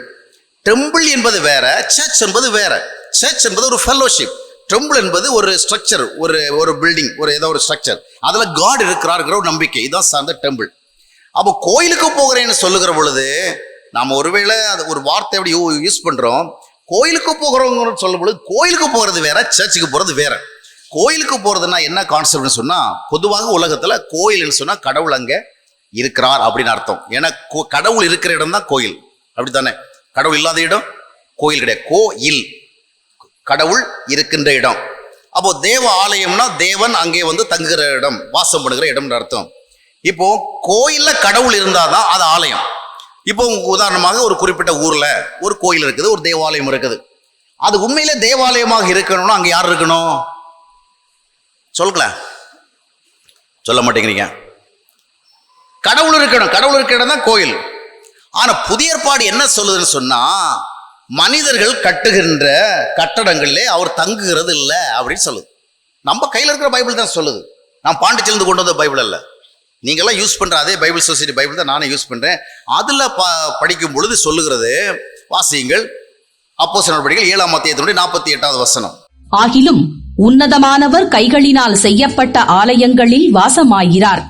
Temple என்பது வேற, சர்ச் என்பது வேற. சர்ச் என்பது ஒரு ஃபெல்லோஷிப், டெம்பிள் என்பது ஒரு ஸ்ட்ரக்சர், ஒரு பில்டிங், ஏதோ ஒரு ஸ்ட்ரக்சர், அதுல காட் இருக்கிறாருங்கிற ஒரு நம்பிக்கை, இதான் சார்ந்த டெம்பிள். அப்போ கோயிலுக்கு போகிறேன்னு சொல்லுகிற பொழுது நாம ஒருவேளை அது ஒரு வார்த்தை எப்படி யூஸ் பண்றோம், கோயிலுக்கு போகிறவங்க சொல்லும் பொழுது கோயிலுக்கு போறது வேற, சர்ச்சுக்கு போறது வேற. கோயிலுக்கு போறதுன்னா என்ன கான்செப்ட்னு சொன்னா, பொதுவாக உலகத்துல கோயில்னு சொன்னா கடவுள் அங்க இருக்கிறார் அப்படின்னு அர்த்தம். ஏன்னா கடவுள் இருக்கிற இடம் தான் கோயில், அப்படித்தானே? கடவுள் இல்லாத இடம் கோயில் கிடையாது. கோயில் கடவுள் இருக்கின்ற இடம். அப்போ தேவ ஆலயம்னா தேவன் அங்கே வந்து தங்குகிற இடம், வாசம் பண்ணுகிற இடம்னு அர்த்தம். இப்போ கோயில்ல கடவுள் இருந்தாதான் அது ஆலயம். இப்போ உதாரணமாக ஒரு குறிப்பிட்ட ஊர்ல ஒரு கோயில் இருக்குது, ஒரு தேவாலயம் இருக்குது. அது உண்மையிலே தேவாலயமாக இருக்கணும்னா அங்க யார் இருக்கணும்? சொல்லுங்களேன், சொல்ல மாட்டேங்கிறீங்க. கடவுள் இருக்கணும், கடவுள் இருக்கிற இடம் தான் கோயில். ஆனா புதிய ஏற்பாடு என்ன சொல்லுதுன்னு சொன்னா, மனிதர்கள் கட்டுகின்ற கட்டடங்களிலே அவர் தங்குகிறது இல்லை அப்படின்னு சொல்லுது. நம்ம கையில் இருக்கிற பைபிள் தான் சொல்லுது. நான் பாண்டிச்சேரிந்து கொண்டு வந்த பைபிள் அல்ல. நீங்கெல்லாம் யூஸ் பண்ற அதே பைபிள் சொசைட்டி பைபிள் தான் நானே யூஸ் பண்றேன். அதுல படிக்கும் பொழுது சொல்லுகிறது, வாசியுங்கள். அப்போஸ்தலர் நடவடிக்கைகள் 7ஆம் அத்தியாயத்தினுடைய 48வது வசனம். ஆகிலும் உன்னதமானவர் கைகளினால் செய்யப்பட்ட ஆலயங்களில் வாசமாகிறார்.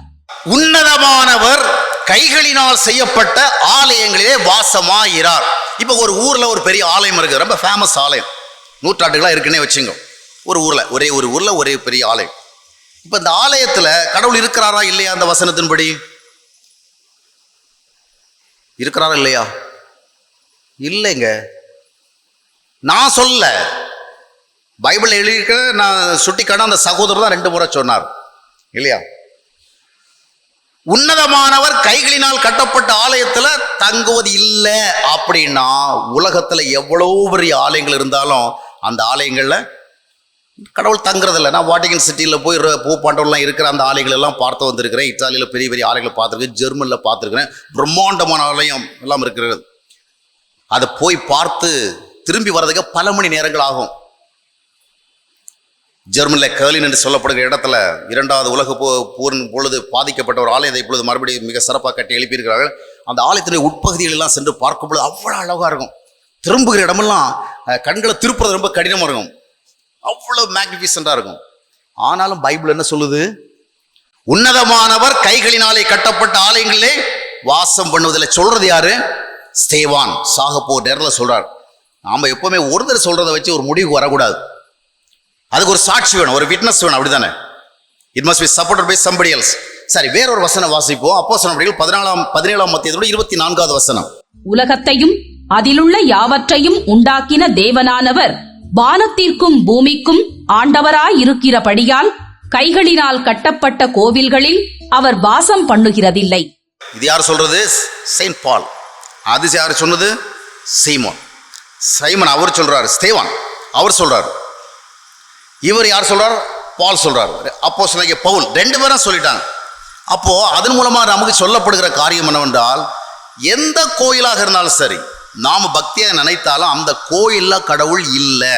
உன்னதமானவர் கைகளினால் செய்யப்பட்ட ஆலயங்களிலே வாசமாகிறார். இப்ப ஒரு ஊர்ல ஒரு பெரிய ஆலயம் இருக்கு, ரொம்ப ஃபேமஸ் ஆலயம், நூற்றாண்டுகளா இருக்குன்னே வச்சுங்க. ஒரு ஊர்ல ஒரே பெரிய ஆலயம். இப்ப இந்த ஆலயத்துல கடவுள் இருக்கிறாரா இல்லையா? அந்த வசனத்தின்படி இருக்கிறாரா இல்லையா? இல்லைங்க. நான் சொல்ல, பைபிள் எழுதியிருக்க நான் சுட்டிக்கான அந்த சகோதரர் தான் 2 முறை சொன்னார் இல்லையா? உன்னதமானவர் கைகளினால் கட்டப்பட்ட ஆலயத்துல தங்குவது இல்லை அப்படின்னா, உலகத்துல எவ்வளவு பெரிய ஆலயங்கள் இருந்தாலும் அந்த ஆலயங்கள்ல கடவுள் தங்குறது இல்லை. நான் வாட்டிகன் சிட்டியில் போய் பூப்பாண்டவெல்லாம் இருக்கிற அந்த ஆலயங்கள் எல்லாம் பார்த்து வந்திருக்கிறேன். இத்தாலியில் பெரிய பெரிய ஆலயங்களை பார்த்துருக்கேன், ஜெர்மனில் பார்த்துருக்கிறேன். பிரம்மாண்டமான ஆலயம் எல்லாம் இருக்கிறது. அதை போய் பார்த்து திரும்பி வர்றதுக்கு பல மணி நேரங்கள் ஆகும். ஜெர்மனில் கர்லின் என்று சொல்லப்படுகிற இடத்துல 2வது உலக போரின் பொழுது பாதிக்கப்பட்ட ஒரு ஆலயத்தை இப்பொழுது மறுபடியும் மிக சிறப்பாக கட்டி எழுப்பியிருக்கிறார்கள். அந்த ஆலயத்தினுடைய உட்பகுதிகள் எல்லாம் சென்று பார்க்கும் பொழுது அவ்வளோ அழகாக இருக்கும். திரும்புகிற இடமெல்லாம் கண்களை திருப்புறது ரொம்ப கடினமாக இருக்கும், அவ்வளவு மேக்னிஃபிசண்டா இருக்கும். ஆனாலும் பைபிள் என்ன சொல்லுது? உன்னதமானவர் கைகளினாலே கட்டப்பட்ட ஆலயங்களிலே வாசம் பண்ணுவதில் சொல்றது யாரு? ஸ்தேவான் சாக போர் நேரத்தில் சொல்றார். நாம எப்பவுமே ஒருத்தர் சொல்றதை வச்சு ஒரு முடிவுக்கு வரக்கூடாது. அதுக்கு ஒரு சாட்சி வேணும், ஒரு விட்னஸ் வேணும், அப்படிதானே? It must be supported by somebody else. சரி, வேறொரு வசனம் வாசிப்போம். அப்போஸ்தலர் நடவடிக்கைகள் 17ஆம் அத்தியாயத்தோட 24வது வசனம். உலகத்தையும் அதிலுள்ள யாவற்றையும் உண்டாக்கின தேவனானவர் வானத்திற்கும் பூமிக்கும் ஆண்டவராயிருக்கிறபடியால் கைகளினால் கட்டப்பட்ட கோவில்களில் அவர் வாசம் பண்ணுகிறதில்லை. இது யார் சொல்றது? செயின்ட் பால். அது யார் சொன்னது? சைமன் அவர் சொல்றாரு. ஸ்தேவான் அவர் சொல்றாரு. இவர் யார் சொல்றார்? பால் சொல்றாரு. அப்போஸ்தலனாகிய பவுல் 2 பேரும் சொல்லிட்டாங்க. அப்போ அதன் மூலமா நமக்கு சொல்லப்படுகிற காரியம் என்னவென்றால், எந்த கோயிலாக இருந்தாலும் சரி, நாம பக்தியாக நினைத்தாலும் அந்த கோயில்ல கடவுள் இல்லை.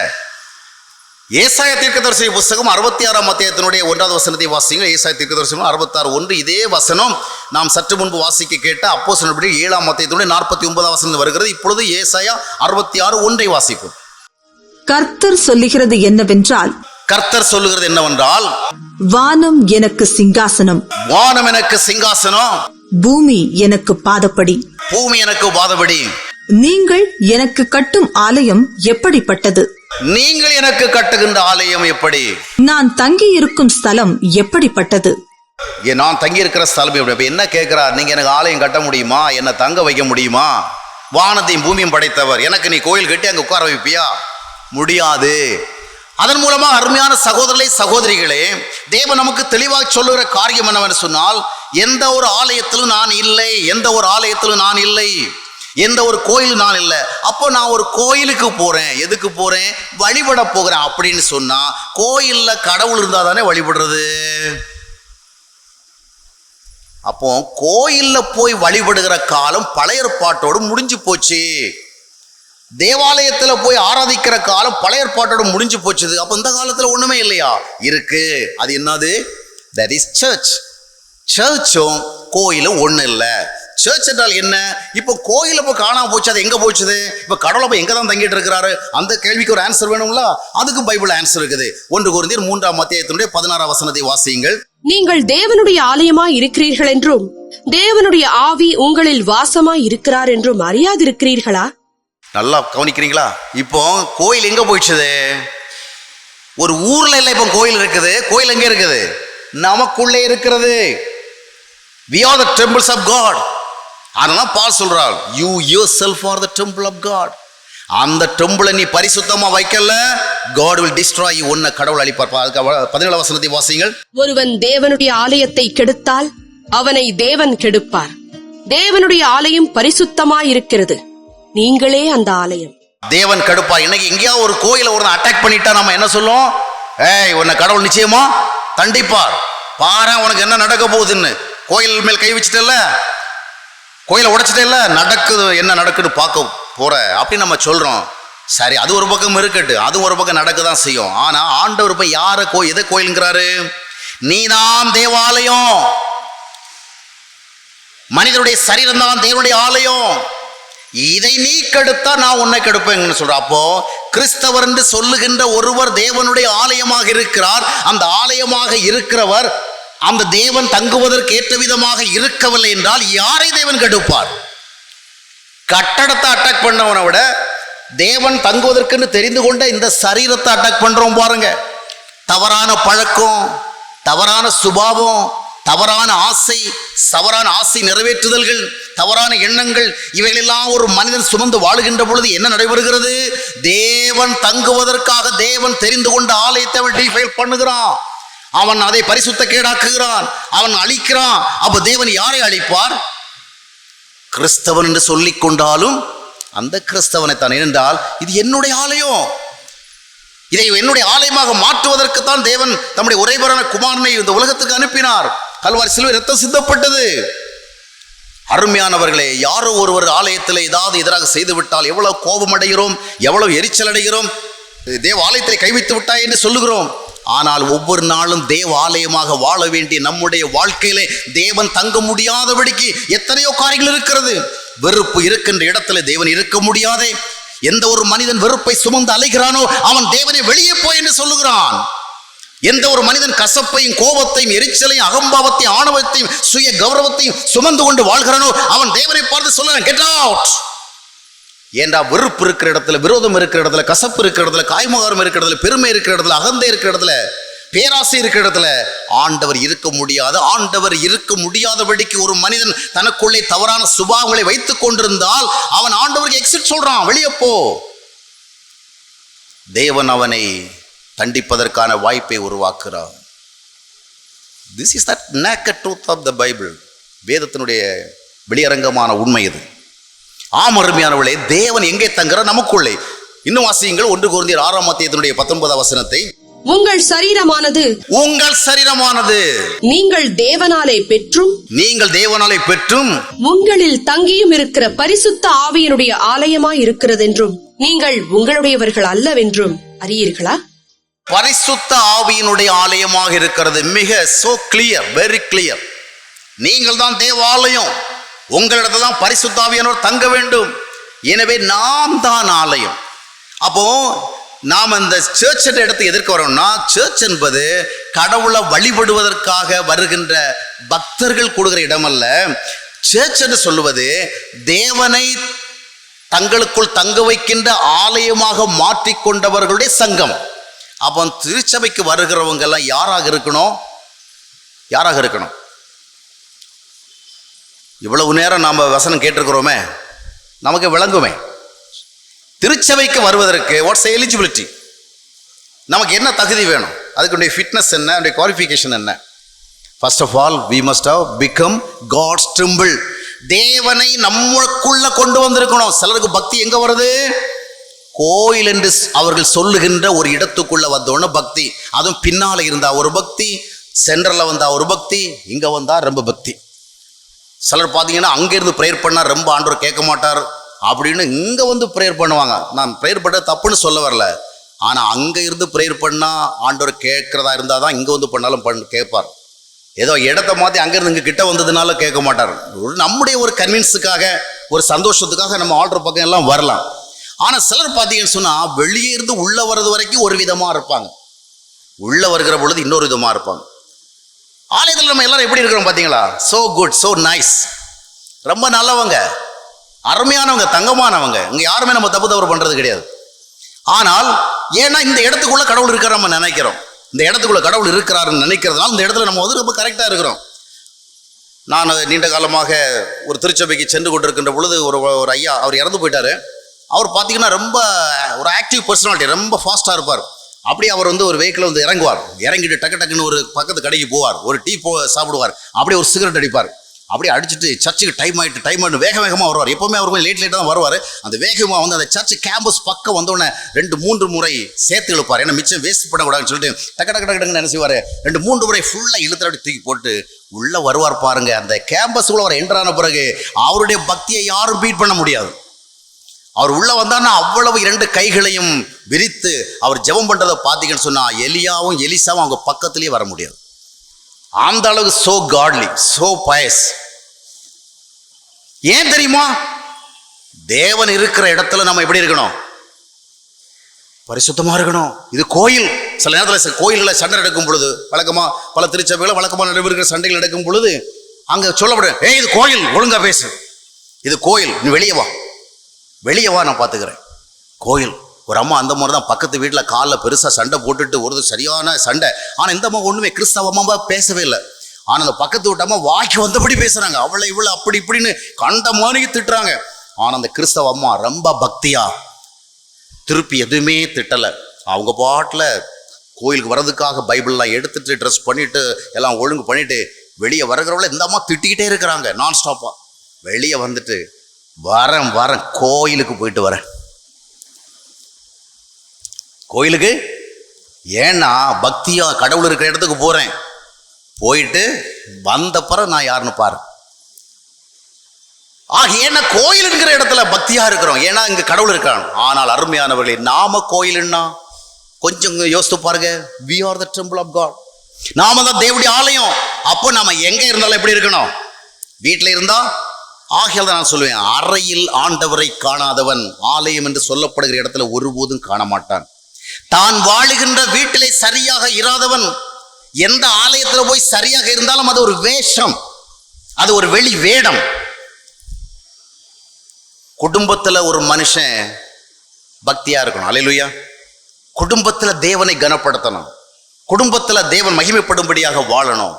ஏசாயா தீர்க்கதரிசி புஸ்தகம் 66ஆம் அத்தியாயத்தினுடைய 1வது வசனத்தை வாசிங்க. ஏசாயா தீர்க்கதரிசி 66:1. இதே வசனம் நாம் சற்று முன்பு வாசிக்க கேட்ட அப்போஸ்தலர் நடவடிக்கைகள் 7ஆம் அத்தியாயத்தினுடைய 49வது வசனம் வருகிறது. இப்பொழுது ஏசாயா 66:1 வாசிப்போம். கர்த்தர் சொல்லுகிறது என்னவென்றால், கர்த்தர் சொல்லுகிறது என்னவென்றால், வானம் எனக்கு சிங்காசனம், வானம் எனக்கு சிங்காசனம், பூமி எனக்கு பாதப்படி, பூமி எனக்கு பாதபடி. நீங்கள் எனக்கு கட்டும் ஆலயம் எப்படிப்பட்டது? நீங்கள் எனக்கு கட்டுகின்ற ஆலயம் எப்படி? நான் தங்கி இருக்கும் ஸ்தலம் எப்படிப்பட்டது? நான் தங்கி இருக்கிற ஸ்தலம் எப்படி? என்ன கேட்கிறார்? நீங்க எனக்கு ஆலயம் கட்ட முடியுமா? என்ன தங்க வைக்க முடியுமா? வானத்தையும் பூமியும் படைத்தவர் எனக்கு நீ கோயில் கட்டி அங்க உட்கார வைப்பியா? முடியாது. அதன் மூலமா அருமையான சகோதரர்களே, சகோதரிகளே, தேவன் நமக்கு தெளிவாக சொல்லுகிற காரியம் என்னவென்று சொன்னால், எந்த ஒரு ஆலயத்திலும் நான் இல்லை, எந்த ஒரு ஆலயத்திலும் நான் இல்லை, எந்த ஒரு கோயில் நான் இல்லை. அப்போ நான் ஒரு கோயிலுக்கு போறேன். எதுக்கு போறேன்? வழிபட போகிறேன். அப்படின்னு சொன்னா கோயில்ல கடவுள் இருந்தா தானே வழிபடுறது. அப்போ கோயில்ல போய் வழிபடுகிற காலம் பழைய ஏற்பாட்டோடு முடிஞ்சு போச்சு. தேவாலயத்துல போய் ஆராதிக்கிற காலம் பழைய ஏற்பாட்டோடு முடிஞ்சு போச்சுது. அப்ப இந்த காலத்துல ஒண்ணுமே இல்லையா? இருக்கு. அது என்னது? That is search. சர்ச்சும் கோயிலும் ஒண்ணு இல்லை. சர்ச் என்றால் என்ன? இப்போ கோயில போய் காணாம போச்சு, அது எங்க போச்சுது? இப்ப கடவுளை போய் எங்க தான் தங்கிட்டு இருக்கிறாரு? அந்த கேள்விக்கு ஒரு ஆன்சர் வேணும்ல. அதுக்கு பைபிள் ஆன்சர் இருக்குது. 1 கொரிந்தியர் 3ஆம் அத்தியாயத்தினுடைய 16ஆம் வசனத்தை வாசியுங்கள். நீங்கள் தேவனுடைய ஆலயமாய் இருக்கிறீர்கள் என்றும் தேவனுடைய ஆவி உங்களில் வாசமாய் இருக்கிறார் என்றும் அறியாதிருக்கிறீர்களா? நல்லா கவனிக்கிறீங்களா? இப்போ கோயில் எங்க போயிடுச்சுது? ஒரு ஊர்ல இல்ல. இப்போ கோயில் இருக்குது. கோயில் எங்க இருக்குது? நமக்குள்ளே இருக்கிறது. We are the temples of God. அதனால பால் சொல்றார், you yourself are the temple of God. அந்த டெம்பிளை நீ பரிசுத்தமா வைக்கல, God will destroy you. உன்னை கடவுள் அழிப்பார். 17ஆம் வசனத்தை வாசியுங்கள். ஒருவன் தேவனுடைய ஆலயத்தை கெடுத்தால் அவனை தேவன் கெடுப்பார். தேவனுடைய ஆலயம் பரிசுத்தமாய் இருக்கிறது, நீங்களே அந்த ஆலயம். தேவன் கெடுப்பா. இன்னைக்கு எங்கேயாவது ஒரு கோயிலை ஒரு அட்டாக் பண்ணிட்டா நம்ம என்ன சொல்லுவோம்? ஏய், உன்னை கடவுள் நிச்சயமா தண்டிப்பார். பாரு உனக்கு என்ன நடக்க போகுதுன்னு. கோயில் மேல் கை வச்சுட்டல, கோயிலை உடைச்சிட்டல, நடக்குது என்ன நடக்குன்னு பார்க்க போற அப்படின்னு நம்ம சொல்றோம். சரி, அது ஒரு பக்கம் இருக்கட்டு, அது ஒரு பக்கம் நடக்கதான் செய்யும். ஆனா ஆண்டவர் இப்ப யார எதை கோயிலுங்கிறாரு? நீதான் தேவாலயம், மனிதனுடைய சரீரம் தான் தேவனுடைய ஆலயம், இதை நீ கெடுத்தா நான் உன்னை கெடுப்பேன்னு சொல்ற. அப்போ கிறிஸ்தவர் என்று சொல்லுகின்ற ஒருவர் தேவனுடைய ஆலயமாக இருக்கிறார். அந்த ஆலயமாக இருக்கிறவர் அந்த தேவன் தங்குவதற்கு ஏற்ற விதமாக இருக்கவில்லை என்றால் யாரை தேவன் கெடுப்பார்? கட்டடத்தை அட்டாக் பண்ணவனை விட தேவன் தங்குவதற்குன்னு தெரிந்து கொண்ட இந்த சரீரத்தை அட்டாக் பண்றோம் பாருங்க. தவறான பழக்கம், தவறான சுபாவம், தவறான ஆசை நிறைவேற்றுதல்கள், தவறான எண்ணங்கள், இவைகளெல்லாம் ஒரு மனிதன் சுமந்து வாழுகின்ற பொழுது என்ன நடைபெறுகிறது? தேவன் தங்குவதற்காக தேவன் தெரிந்து கொண்ட ஆலயத்தை அவன் டிஃபைல் பண்ணுகிறான், அவன் அதை பரிசுத்த கேடாக்குகிறான், அவன் அழிக்கிறான். அப்ப தேவன் யாரை அழிப்பார்? கிறிஸ்தவன் என்று சொல்லிக் கொண்டாலும் அந்த கிறிஸ்தவனை தான். ஏனென்றால் இது என்னுடைய ஆலயம், இதை என்னுடைய ஆலயமாக மாற்றுவதற்குத்தான் தேவன் தம்முடைய ஒரேபரான குமாரனை இந்த உலகத்துக்கு அனுப்பினார். கல்வாரி சிலுவை ரத்தம் சிந்தப்பட்டது. அருமையானவர்களே, யாரோ ஒருவர் ஆலயத்தில் ஏதாவது எதிராக செய்து விட்டால் எவ்வளவு கோபம் அடைகிறோம், எவ்வளவு எரிச்சல் அடைகிறோம். தேவ ஆலயத்தை கைவிட்டு விட்டாய் என்று சொல்லுகிறோம். ஆனால் ஒவ்வொரு நாளும் தேவ ஆலயமாக வாழ வேண்டிய நம்முடைய வாழ்க்கையிலே தேவன் தங்க முடியாதபடிக்கு எத்தனையோ காரியங்கள் இருக்கிறது. வெறுப்பு இருக்கின்ற இடத்துல தேவன் இருக்க முடியாதே. எந்த ஒரு மனிதன் வெறுப்பை சுமந்து அலைகிறானோ அவன் தேவனை வெளியே போய் என்று சொல்லுகிறான். எந்த ஒரு மனிதன் கசப்பையும் கோபத்தையும் எரிச்சலையும் அகம்பாவத்தையும் ஆணவத்தையும் சுய கௌரவத்தையும் சுமந்து கொண்டு வாழ்கிறானோ அவன் தேவனை பார்த்து சொல்லுறான், கெட் அவுட். ஏண்டா, வெறுப்பு இருக்கிற இடத்துல, விரோதம் இருக்கிற இடத்துல, கசப்பு இருக்கிற இடத்துல, காய்மகாரம் இருக்கிற இடத்துல, பெருமை இருக்கிற இடத்துல, அகந்தை இருக்கிற இடத்துல, பேராசை இருக்கிற இடத்துல ஆண்டவர் இருக்க முடியாது. ஆண்டவர் இருக்க முடியாதபடிக்கு ஒரு மனிதன் தனக்குள்ளே தவறான சுபாவங்களை வைத்துக் கொண்டிருந்தால் அவன் ஆண்டவருக்கு எக்ஸிட் சொல்றான், வெளியே போ. தேவன் அவனை தண்டிப்பதற்கான வாய்ப்பை உருவாக்குறார். This is that naked truth of the Bible. வேதத்தினுடைய வெளியரங்கமான உண்மை இது. ஆம் அருமையானவர்களே, தேவன் எங்கே தங்குறார்? நமக்குள்ளே. இன்னும் வாசியுங்கள் 1 கொரிந்தியர் 6ஆம் அத்தியாயத்தினுடைய 19ஆம் வசனத்தை. உங்கள் சரீரமானது நீங்கள் தேவனாலே பெற்றும் உங்களில் தங்கியும் இருக்கிற பரிசுத்த ஆவியினுடைய ஆலயமாய் இருக்கிறதென்றும் நீங்கள் உங்களுடையவர்கள் அல்லவென்றும் அறியீர்களா? பரிசுத்த ஆவியினுடைய ஆலயமாக இருக்கிறது. மிக சோ கிளியர், வெரி கிளியர். நீங்கள் தான் தேவாலயம், உங்களிடத்துல தான் பரிசுத்த ஆவியானவர் தங்க வேண்டும். எனவே நாம் தான் ஆலயம். அப்போ நாம் இந்த சர்ச் என்ற இடத்தை எதிர்க்க வரோம்னா, சர்ச் என்பது கடவுளை வழிபடுவதற்காக வருகின்ற பக்தர்கள் கொடுக்கிற இடம் அல்ல. சர்ச் என்று சொல்லுவது தேவனை தங்களுக்குள் தங்க வைக்கின்ற ஆலயமாக மாற்றிக்கொண்டவர்களுடைய சங்கம். அப்போ திருச்சபைக்கு வருகிறவங்க எல்லாம் யாராக இருக்கணும்? இவ்வளவு நேரம் நாம் வசனம் கேட்டிருக்கிறோமே, நமக்கு விளங்குமே. திருச்சபைக்கு வருவதற்கு வாட்ஸ் எலிஜிபிலிட்டி, நமக்கு என்ன தகுதி வேணும், அதுக்குடைய ஃபிட்னஸ் என்ன, அதனுடைய குவாலிஃபிகேஷன் என்ன? First of all we must have become God's temple. தேவனை நம்மளுக்குள்ள கொண்டு வந்திருக்கணும். சிலருக்கு பக்தி எங்க வருது? கோயில் என்று அவர்கள் சொல்லுகின்ற ஒரு இடத்துக்குள்ள வந்தோன்னு பக்தி. அதுவும் பின்னால இருந்தா ஒரு பக்தி, சென்டர்ல வந்தா ஒரு பக்தி, இங்க வந்தா ரொம்ப பக்தி. சிலர் பார்த்தீங்கன்னா அங்கிருந்து ப்ரேயர் பண்ணா ரொம்ப ஆண்டவர் கேட்க மாட்டார் அப்படின்னு இங்க வந்து ப்ரேயர் பண்ணுவாங்க. நான் ப்ரேயர் பண்ண தப்புன்னு சொல்ல வரல, ஆனா அங்க இருந்து ப்ரேயர் பண்ணா ஆண்டவர் கேட்கறதா இருந்தாதான் இங்க வந்து பண்ணாலும் கேட்பார். ஏதோ இடத்த மாத்தி அங்கிருந்து இங்க கிட்ட வந்ததுனால கேட்க மாட்டார். நம்முடைய ஒரு கன்வின்ஸுக்காக, ஒரு சந்தோஷத்துக்காக நம்ம ஆர்டர் பக்கம் எல்லாம் வரலாம். ஆனா சிலர் பார்த்தீங்கன்னு சொன்னா வெளியே இருந்து உள்ள வர்றது வரைக்கும் ஒரு விதமா இருப்பாங்க, உள்ள வருகிற பொழுது இன்னொரு விதமா இருப்பாங்க. ஆலயத்தில் நம்ம எல்லாரும் எப்படி இருக்கிறோம் பார்த்தீங்களா? சோ குட், சோ நைஸ், ரொம்ப நல்லவங்க, அருமையானவங்க, தங்கமானவங்க. இங்க யாருமே நம்ம தப்பு தவறு பண்றது கிடையாது. ஆனால் ஏன்னா இந்த இடத்துக்குள்ள கடவுள் இருக்கிற நம்ம நினைக்கிறோம், இந்த இடத்துக்குள்ள கடவுள் இருக்கிறாருன்னு நினைக்கிறதுனால இந்த இடத்துல நம்ம வந்து ரொம்ப கரெக்டா இருக்கிறோம். நான் நீண்ட காலமாக ஒரு திருச்சபைக்கு சென்று கொண்டிருக்கின்ற பொழுது ஒரு ஐயா, அவர் இறந்து போயிட்டாரு. அவர் பார்த்தீங்கன்னா ரொம்ப ஒரு ஆக்டிவ் பர்சனாலிட்டி, ரொம்ப ஃபாஸ்ட்டாக இருப்பார். அப்படியே அவர் வந்து ஒரு வெஹிக்கிள் வந்து இறங்குவார், இறங்கிட்டு டக்கு டக்குன்னு ஒரு பக்கத்து கடைக்கு போவார், ஒரு டீ சாப்பிடுவார், அப்படியே ஒரு சிகரெட் அடிப்பார். அப்படியே அடிச்சுட்டு சர்ச்சுக்கு டைம் ஆகிட்டு வேக வேகமாக வருவார். எப்போவுமே அவர் கொஞ்சம் லேட்டாக தான் வருவார். அந்த வேகமாக வந்து அந்த சர்ச் கேம்பஸ் பக்கம் வந்தோடனே 2-3 முறை சேர்த்து இழுப்பார். ஏன்னா மிச்சம் வேஸ்ட் பண்ணக்கூடாதுன்னு சொல்லிட்டு டக்கு நினைச்சுவார். 2-3 முறை ஃபுல்லாக இழுத்து அப்படி தூக்கி போட்டு உள்ளே வருவார் பாருங்க. அந்த கேம்பஸுக்குள்ள அவர் என்ட்ரான பிறகு அவருடைய பக்தியை யாரும் பீட் பண்ண முடியாது. அவர் உள்ள வந்தான்னா அவ்வளவு 2 கைகளையும் விரித்து அவர் ஜெபம் பண்றதை பார்த்தீங்கன்னு சொன்னா எலியாவும் எலிசாவும் அவங்க பக்கத்திலேயே வர முடியாது. அந்த அளவுக்கு சோ காட்லி, சோ பயஸ். ஏன் தெரியுமா? தேவன் இருக்கிற இடத்துல நம்ம எப்படி இருக்கணும்? பரிசுத்தமா இருக்கணும். இது கோயில். சில நேரத்தில் கோயில்களை சண்டை நடக்கும் பொழுது, வழக்கமா பல திருச்சபைகளை வழக்கமா நடைபெறுகிற சண்டைகள் நடக்கும் பொழுது அங்க சொல்லப்படும், இது கோயில், ஒழுங்கா பேசு, இது கோயில், நீ வெளியே வா, நான் பார்த்துக்கிறேன். கோயில். ஒரு அம்மா அந்த மாதிரி தான் பக்கத்து வீட்டில் காலில் பெருசாக சண்டை போட்டுட்டு ஒரு சரியான சண்டை. ஆனால் இந்த அம்மா ஒன்றுமே கிறிஸ்தவ அம்மா பேசவே இல்லை. ஆனால் அந்த பக்கத்து வீட்டு அம்மா வாக்கி வந்தபடி பேசுகிறாங்க. அவளை இவ்வளோ அப்படி இப்படின்னு கண்ட மாதிரி திட்டுறாங்க. ஆனால் அந்த கிறிஸ்தவ அம்மா ரொம்ப பக்தியா திருப்பி எதுவுமே திட்டலை. அவங்க பாட்டில் கோயிலுக்கு வர்றதுக்காக பைபிள்லாம் எடுத்துட்டு ட்ரெஸ் பண்ணிட்டு எல்லாம் ஒழுங்கு பண்ணிட்டு வெளியே வருகிறவள இந்த அம்மா திட்டிக்கிட்டே இருக்கிறாங்க நான் ஸ்டாப்பாக. வெளியே வந்துட்டு வரேன் கோயிலுக்கு போயிட்டு வரேன். கோயிலுக்கு ஏன்னா பக்தியா கடவுள் இருக்கிற இடத்துக்கு போறேன். போயிட்டு வந்த பிறகு நான் யாருன்னு பாரு. ஏன்னா கோயில் இருக்கிற இடத்துல பக்தியா இருக்கிறோம், ஏன்னா இங்க கடவுள் இருக்கான். ஆனால் அருமையானவர்களே, நாம கோயிலுன்னா கொஞ்சம் யோசித்து பாருங்க. we are the temple of God. நாம தான் தேவனுடைய ஆலயம். அப்போ நாம எங்க இருந்தாலும் எப்படி இருக்கணும்? வீட்டில் இருந்தா ஆகையால் தான் நான் சொல்லுவேன், அறையில் ஆண்டவரை காணாதவன் ஆலயம் என்று சொல்லப்படுகிற இடத்துல ஒருபோதும் காண மாட்டான். தான் வாழுகின்ற வீட்டிலே சரியாக இராதவன் எந்த ஆலயத்தில் போய் சரியாக இருந்தாலும் அது ஒரு வேஷம், அது ஒரு வெளி வேடம். குடும்பத்துல ஒரு மனுஷன் பக்தியா இருக்கணும். அல்லேலூயா. குடும்பத்துல தேவனை கனப்படுத்தணும், குடும்பத்துல தேவன் மகிமைப்படும்படியாக வாழணும்.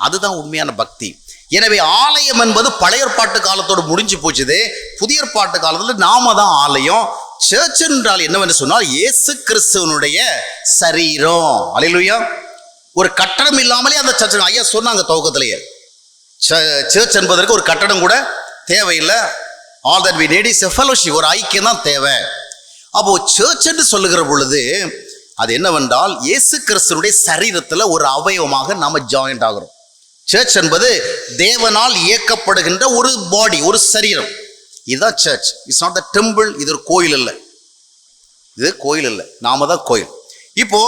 அதுதான் உண்மையான பக்தி. எனவே ஆலயம் என்பது பழைய ஏற்பாட்டு காலத்தோடு முடிஞ்சு போச்சுது. புதிய ஏற்பாட்டு காலத்தில் நாம தான் ஆலயம். சர்ச் என்றால் என்னவென்று சொன்னால் இயேசு கிறிஸ்துவனுடைய சரீரம். அல்லேலூயா. ஒரு கட்டடம் இல்லாமலே அந்த சர்ச், ஐயா சொன்னாங்க துவக்கத்திலேயே, சர்ச் என்பதற்கு ஒரு கட்டடம் கூட தேவையில்லை. All that we need is a fellowship, ஒரு ஐக்கியம் தான் தேவை. அப்போ சர்ச் என்று சொல்லுகிற பொழுது அது என்னவென்றால் இயேசு கிறிஸ்துவனுடைய சரீரத்துல ஒரு அவயவமாக நாம ஜாயிண்ட் ஆகிறோம். சர்ச் என்பது தேவனால் இயக்கப்படுகின்ற ஒரு பாடி, ஒரு சரீரம். இதுதான் church. It's not the temple. இது ஒரு கோயில் இல்லை, இது கோயில் இல்லை, நாம தான் கோயில். இப்போ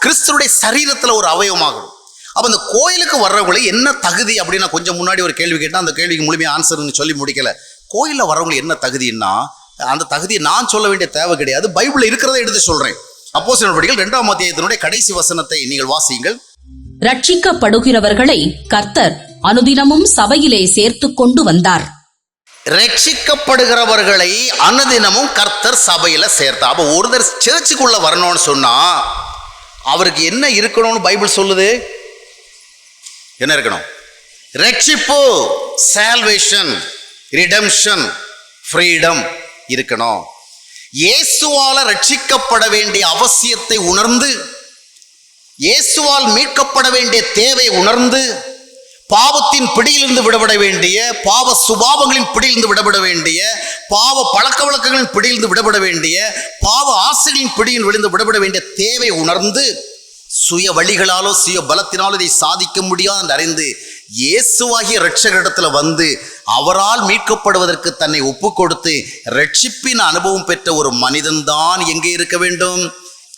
கிறிஸ்துடைய சரீரத்துல ஒரு அவயவமாகணும். அப்ப அந்த கோயிலுக்கு வர்றவங்களை என்ன தகுதி அப்படின்னா, கொஞ்சம் முன்னாடி ஒரு கேள்வி கேட்டா அந்த கேள்விக்கு முழுமையாக ஆன்சர்னு சொல்லி முடிக்கல. கோயில்ல வர்றவங்களுக்கு என்ன தகுதின்னா, அந்த தகுதியை நான் சொல்ல வேண்டிய தேவை கிடையாது, பைபிள்ல இருக்கிறத எடுத்து சொல்றேன். அப்போஸ்தலர் நடவடிக்கைகள் 2ஆம் அத்தியாயத்தினுடைய கடைசி வசனத்தை நீங்கள் வாசியுங்கள். ரட்சிக்கப்படுகிறவர்களை கர்த்தர் அனுதினமும் சபையிலே சேர்த்து கொண்டு வந்தார். ரட்சிக்கப்படுகிறவர்களை அனுதினமும் கர்த்தர் சபையில சேர்த்தார். அப்ப ஒருத்தர் சர்ச்சுக்குள்ள வரணும்னு சொன்னா அவருக்கு என்ன இருக்கணும்னு பைபிள் சொல்லுது? என்ன இருக்கணும்? ரட்சிப்பு, சால்வேஷன், ரிடம்ஷன், ஃப்ரீடம் இருக்கணும். இயேசுவால ரட்சிக்கப்பட வேண்டிய அவசியத்தை உணர்ந்து, இயேசுவால் மீட்கப்பட வேண்டிய தேவை உணர்ந்து, பாவத்தின் பிடியிலிருந்து விடுபட வேண்டிய, பாவ சுபாவங்களின் பிடியிலிருந்து விடுபட வேண்டிய, பாவ பழக்க வழக்கங்களின் பிடியிலிருந்து விடுபட வேண்டிய, பாவ ஆசைகளின் பிடியில் விழுந்து விடுபட வேண்டிய தேவை உணர்ந்து, சுய வழிகளாலோ சுய பலத்தினாலோ இதை சாதிக்க முடியாது என்று அறிந்து இயேசுவாகிய இரட்சகரிடத்துல வந்து அவரால் மீட்கப்படுவதற்கு தன்னை ஒப்பு கொடுத்து ரட்சிப்பின் அனுபவம் பெற்ற ஒரு மனிதன் தான் எங்கே இருக்க வேண்டும்?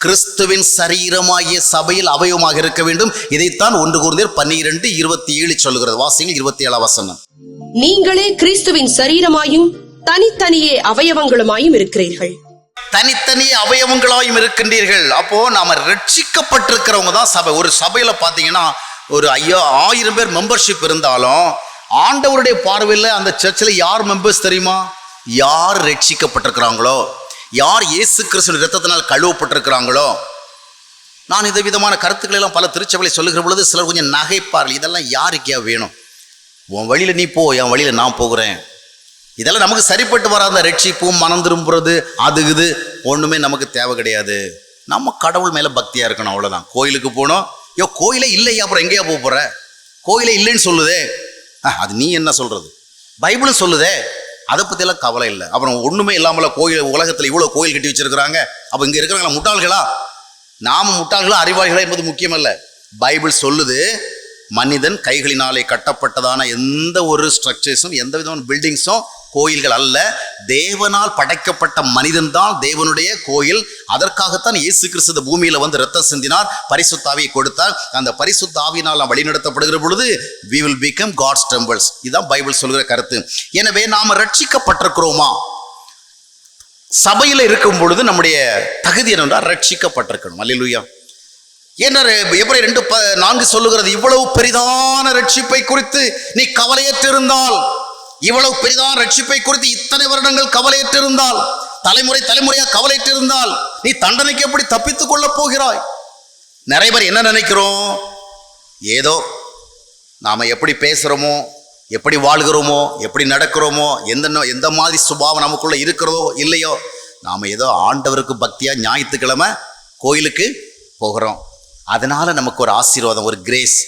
கிறிஸ்துவின் சரீரமாகிய சபையில் அவயவமாக இருக்க வேண்டும். இதைத்தான் 1 கொரிந்தியர் 12:27 சொல்லுகிறது. வாசிங்க 27ஆம் வசனம். நீங்களே கிறிஸ்துவின் சரீரமாயும் தனித்தனியே அவயவங்களுமாயும் இருக்கிறீர்கள். தனித்தனியே அவயவங்களாயும் இருக்கின்றீர்கள். அப்போ நாம ரட்சிக்கப்பட்டிருக்கிறவங்க தான் சபை. ஒரு சபையில பாத்தீங்கன்னா ஒரு 1000 பேர் மெம்பர்ஷிப் இருந்தாலும் ஆண்டவருடைய பார்வையில் அந்த சர்ச்சில் யார் மெம்பர்ஸ் தெரியுமா? யார் ரட்சிக்கப்பட்டிருக்கிறாங்களோ, யார் இயேசு கிறிஸ்துவின் இரத்தத்தினால் கழுவப்பட்டிருக்கிறாங்களோ. நான் இந்த விதமான கருத்துக்களை எல்லாம் பல திருச்சபைகளை சொல்லுகிற பொழுது சிலர் கொஞ்சம் நகைப்பார்கள். இதெல்லாம் யாருக்கே வேணும்? உன் வழியில் நீ போ, என் வழியில் நான் போகிறேன். இதெல்லாம் நமக்கு சரிப்பட்டு வராத. ரட்சிப்பும் மனம் திரும்புறது அது இது ஒன்றுமே நமக்கு தேவை கிடையாது. நம்ம கடவுள் மேலே பக்தியாக இருக்கணும், அவ்வளோதான். கோயிலுக்கு போனோம், கோயிலே இல்லையா, அப்புறம் எங்கேயா போக போகிற? கோயிலே இல்லைன்னு சொல்லுதே. அது நீ என்ன சொல்றது, பைபிளும் சொல்லுதே, அதை பற்றியெல்லாம் கவலை இல்லை. அப்புறம் ஒன்றுமே இல்லாமல கோயில், உலகத்தில் இவ்வளோ கோயில் கட்டி வச்சிருக்கிறாங்க, அப்போ இங்கே இருக்கிறவங்களா முட்டாள்களா? நாம முட்டாள்களா அறிவாளிகளா என்பது முக்கியமல்ல. பைபிள் சொல்லுது, மனிதன் கைகளினாலே கட்டப்பட்டதான எந்த ஒரு ஸ்ட்ரக்சர்ஸும், எந்த விதமான பில்டிங்ஸும் கோயில்கள் அல்ல. தேவனால் படைக்கப்பட்ட மனிதன் தான் தேவனுடைய கோயில். அதற்காகத்தான் இயேசு கிறிஸ்து இந்த பூமியில வந்து ரத்தம் சிந்தினார், பரிசுத்த ஆவியை கொடுத்தார். அந்த பரிசுத்த ஆவியினால் நாம் வழிநடத்தப்படுகிற பொழுது we will become God's temples. இதுதான் பைபிள் சொல்கிற கருத்து. எனவே நாம ரட்சிக்கப்பட்டிருக்கிறோமா? சபையில இருக்கும் பொழுது நம்முடைய தகுதி என்னென்றால் ரட்சிக்கப்பட்டிருக்கணும். அல்லேலூயா. என்ன எபிரேயர் 2:4 சொல்லுகிறது, இவ்வளவு பெரிதான ரட்சிப்பை குறித்து நீ கவலையற்றிருந்தால், இவ்வளவு பெரிதான ரட்சிப்பை குறித்து இத்தனை வருடங்கள் கவலையற்றிருந்தால், தலைமுறையா கவலையற்றிருந்தால், நீ தண்டனைக்கு எப்படி தப்பித்துக் கொள்ள போகிறாய்? நிறைய பேர் என்ன நினைக்கிறோம், ஏதோ நாம எப்படி பேசுறோமோ, எப்படி வாழ்கிறோமோ, எப்படி நடக்கிறோமோ, எந்த மாதிரி சுபாவம் நமக்குள்ள இருக்கிறதோ இல்லையோ, நாம ஏதோ ஆண்டவருக்கு பக்தியா ஞாயிற்றுக்கிழமை கோயிலுக்கு போகிறோம், அதனால நமக்கு ஒரு ஆசீர்வாதம், ஒரு கிரேஸ்.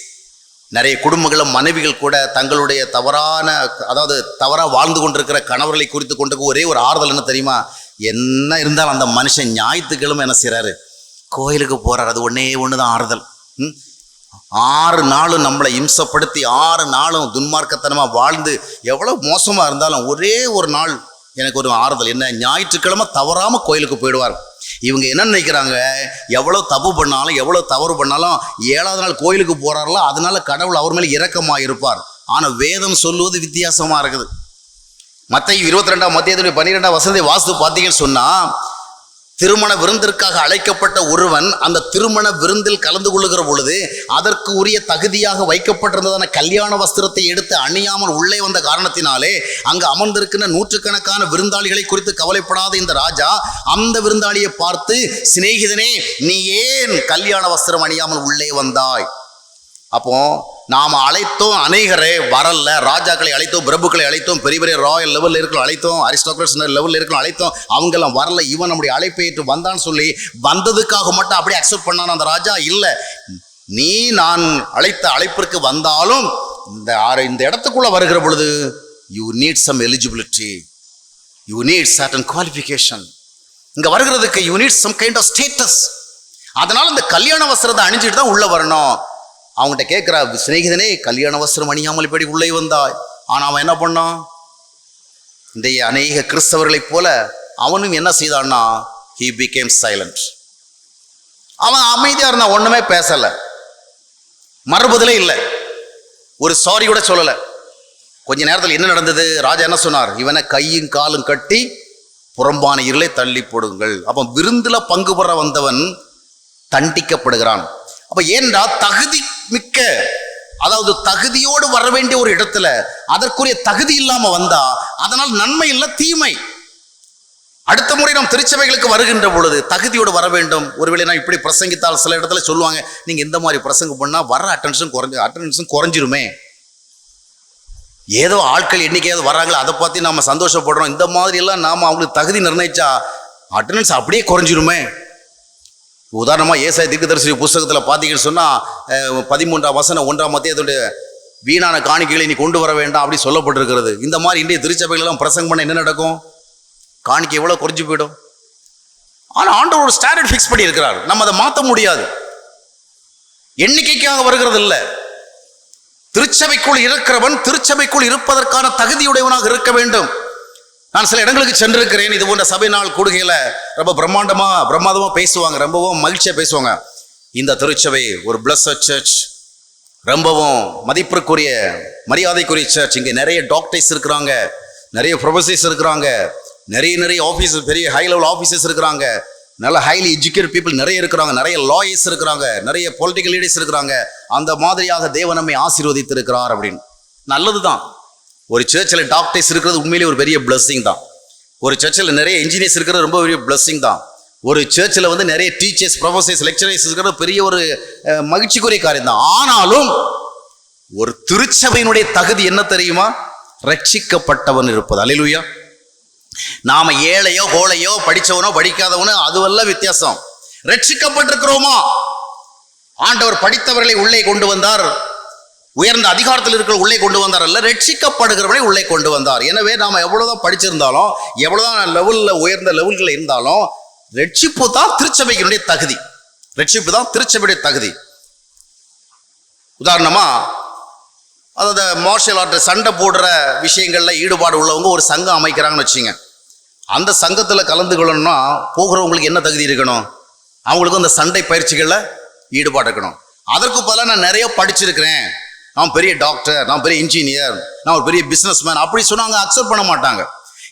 நிறைய குடும்பங்களும் மனைவிகள் கூட தங்களுடைய தவறா வாழ்ந்து கொண்டிருக்கிற கணவர்களை குறித்து கொண்டு ஒரே ஒரு ஆறுதல் என்ன தெரியுமா, என்ன இருந்தாலும் அந்த மனுஷன் ஞாயிற்றுக்கிழமை என்ன செய்றாரு, கோயிலுக்கு போறாரு. அது ஒண்ணுதான் ஆறுதல். 6 நாளும் நம்மளை இம்சப்படுத்தி 6 நாளும் துன்மார்க்கத்தனமா வாழ்ந்து எவ்வளவு மோசமா இருந்தாலும் ஒரே ஒரு நாள் எனக்கு ஒரு ஆறுதல், என்ன, ஞாயிற்றுக்கிழமை தவறாம கோயிலுக்கு போயிடுவார். இவங்க என்ன நினைக்கிறாங்க, எவ்வளவு தப்பு பண்ணாலும் எவ்வளவு தவறு பண்ணாலும் 7வது நாள் கோயிலுக்கு போறார்களோ அதனால கடவுள் அவர் மேல இரக்கமாக இருப்பார். ஆனா வேதம் சொல்லுவது வித்தியாசமா இருக்குது. மத்தேயு 22:12 வாசித்து பார்த்தீங்கன்னு சொன்னா, திருமண விருந்திற்காக அழைக்கப்பட்ட ஒருவன் அந்த திருமண விருந்தில் கலந்து கொள்ளுகிற பொழுது அதற்கு உரிய தகுதியாக வைக்கப்பட்டிருந்ததான கல்யாண வஸ்திரத்தை எடுத்து அணியாமல் உள்ளே வந்த காரணத்தினாலே அங்கு அமர்ந்திருக்கிற நூற்றுக்கணக்கான விருந்தாளிகளை குறித்து கவலைப்படாத இந்த ராஜா அந்த விருந்தாளியை பார்த்து, சிநேகிதனே, நீ ஏன் கல்யாண வஸ்திரம் அணியாமல் உள்ளே வந்தாய்? அப்போ நாம அழைத்தோம், அநேகரை வரல. ராஜாக்களை அழைத்தோம், பிரபுக்களை அழைத்தோம், பெரிய பெரிய ராயல் லெவலில் இருக்கிற அழைத்தோம், அரிஸ்டோக்ராட்ஸ் லெவலில் இருக்கிற அழைத்தோம், அவங்கெல்லாம் வரல. இவன் நம்முடைய அழைப்பை ஏற்று வந்தான்னு சொல்லி வந்ததுக்காக மட்டும் அப்படியே அக்செப்ட் பண்ணான அந்த ராஜா இல்லை. நீ நான் அழைத்த அழைப்பிற்கு வந்தாலும் இந்த இடத்துக்குள்ள வருகிற பொழுது you need some eligibility, you need certain qualification. இங்க வருகிறதுக்கு you need some kind of status. அதனால இந்த கல்யாண வஸ்திரத்தை அணிஞ்சிட்டு தான் உள்ள வரணும். அவங்ககிட்ட கேட்கிறா, சிநேகிதனே, கல்யாண வஸ்திரம் அணியாமல் இப்படி உள்ளே வந்தாய். ஆனா அவன் என்ன பண்ணான், இந்த அநேக கிறிஸ்தவர்களைப் போல அவனும் என்ன செய்தான்னா, he became silent. அவன் அமைதியா இருந்தான், ஒண்ணுமே பேசல, மறுபதிலே இல்லை, ஒரு சாரி கூட சொல்லல. கொஞ்ச நேரத்தில் என்ன நடந்தது, ராஜா என்ன சொன்னார், இவனை கையும் காலும் கட்டி புறம்பான இருளை தள்ளி போடுங்கள். அப்ப விருந்துல பங்கு பெற வந்தவன் தண்டிக்கப்படுகிறான். அப்ப ஏண்டா தகுதி மிக்க, அதாவது தகுதியோடு வர வேண்டிய ஒரு இடத்துல அதற்குரிய தகுதி இல்லாம வந்தா அதனால் நன்மை இல்லை, தீமை. அடுத்த முறை நாம் திருச்சபைகளுக்கு வருகின்ற பொழுது தகுதியோடு வர வேண்டும். ஒருவேளை நான் இப்படி பிரசங்கித்தால் சில இடத்துல சொல்லுவாங்க, நீங்க இந்த மாதிரி பிரசங்கம் பண்ணா வர அட்டென்ஷன் குறைஞ்சிருமே, ஏதோ ஆட்கள் எண்ணிக்கையாவது வராங்களோ அதை பார்த்து நாம சந்தோஷப்படுறோம். இந்த மாதிரி எல்லாம் நாம அவங்களுக்கு தகுதி நிர்ணயிச்சா அட்டெண்டன்ஸ் அப்படியே குறைஞ்சிருமே. உதாரணமா ஏசாயா தீர்க்கதரிசி புஸ்தகத்தில் பார்த்தீங்கன்னு சொன்னா 13ஆம் வசனம் 1ஆம் அத்தியாயத்துடைய வீணான காணிக்கைகளை நீ கொண்டு வர வேண்டாம் அப்படி சொல்லப்பட்டிருக்கிறது. இந்த மாதிரி இன்றைய திருச்சபைகள் எல்லாம் பிரசங்கம் பண்ண என்ன நடக்கும், காணிக்கை எவ்வளவு குறைஞ்சு போயிடும். ஆனா ஆண்டவர் ஒரு ஸ்டாண்டர்ட் ஃபிக்ஸ் பண்ணி இருக்கிறார், நம்ம அதை மாற்ற முடியாது. எண்ணிக்கைக்காக வருகிறது இல்லை, திருச்சபைக்குள் இருக்கிறவன் திருச்சபைக்குள் இருப்பதற்கான தகுதியுடையவனாக இருக்க வேண்டும். நான் சில இடங்களுக்கு சென்றிருக்கிறேன், இது போன்ற சபை நாள் கூடுகையில ரொம்ப பிரம்மாதமா பேசுவாங்க, ரொம்பவும் மகிழ்ச்சியா பேசுவாங்க. இந்த திருச்சபை ஒரு பிளஸ்ட் சர்ச், ரொம்பவும் மதிப்பிற்குரிய மரியாதைக்குரிய சர்ச். இங்க நிறைய டாக்டர்ஸ் இருக்கிறாங்க, நிறைய ப்ரொஃபசர்ஸ் இருக்கிறாங்க, நிறைய ஆபீசர்ஸ், பெரிய ஹை லெவல் ஆபீசர்ஸ் இருக்கிறாங்க, நல்ல ஹைலி எஜுகேட்டட் பீப்புள் நிறைய இருக்கிறாங்க, நிறைய லாயர்ஸ் இருக்கிறாங்க, நிறைய பொலிட்டிக்கல் லீடர்ஸ் இருக்கிறாங்க. அந்த மாதிரியாக தேவன் நம்மை ஆசீர்வதித்து இருக்கிறார் அப்படின்னு. நல்லதுதான். ஒரு சர்ச்சில் டாக்டர்ஸ் இருக்கிறது உண்மையிலேயே ஒரு பெரிய பிளஸ்ஸிங் தான். ஒரு சர்ச்சில் நிறைய இன்ஜினியர்ஸ் இருக்கிறது ரொம்ப பெரிய பிளஸ்ஸிங் தான். ஒரு சர்ச்சில் வந்து நிறைய டீச்சர்ஸ், ப்ரொஃபசர்ஸ், லெக்சரர்ஸ் இருக்கிறது பெரிய ஒரு மகிழ்ச்சிக்குரிய காரியம் தான். ஆனாலும் ஒரு திருச்சபையினுடைய தகுதி என்ன தெரியுமா, ரட்சிக்கப்பட்டவன் இருப்பது. அல்லேலூயா. நாம ஏழையோ கோழையோ படிச்சவனோ படிக்காதவனோ அதுவல்ல வித்தியாசம். ரட்சிக்கப்பட்டிருக்கிறோமா? ஆண்டவர் படித்தவர்களை உள்ளே கொண்டு வந்தார், உயர்ந்த அதிகாரத்தில் இருக்கிற உள்ளே கொண்டு வந்தார் அல்ல, ரட்சிக்கப்படுகிறவனை உள்ளே கொண்டு வந்தார். எனவே நாம எவ்வளவுதான் படிச்சிருந்தாலும், எவ்வளவுதான் லெவல்ல உயர்ந்த லெவல்கள் இருந்தாலும், ரட்சிப்பு தான் திருச்சபையினுடைய தகுதி. ரட்சிப்பு தான் திருச்சபையுடைய தகுதி. உதாரணமா, அதாவது மார்ஷல் ஆர்ட் சண்டை போடுற விஷயங்கள்ல ஈடுபாடு உள்ளவங்க ஒரு சங்கம் அமைக்கிறாங்கன்னு வச்சுங்க. அந்த சங்கத்தில் கலந்து கொள்ளணும்னா போகிறவங்களுக்கு என்ன தகுதி இருக்கணும்? அவங்களுக்கும் அந்த சண்டை பயிற்சிகளில் ஈடுபாடு இருக்கணும். அதற்கு பதிலாக நான் நிறைய படிச்சிருக்கிறேன், நான் பெரிய டாக்டர், நான் பெரிய இன்ஜினியர், நான் ஒரு பெரிய பிஸ்னஸ் மேன் அப்படி சொன்னாங்க அக்செப்ட் பண்ண மாட்டாங்க.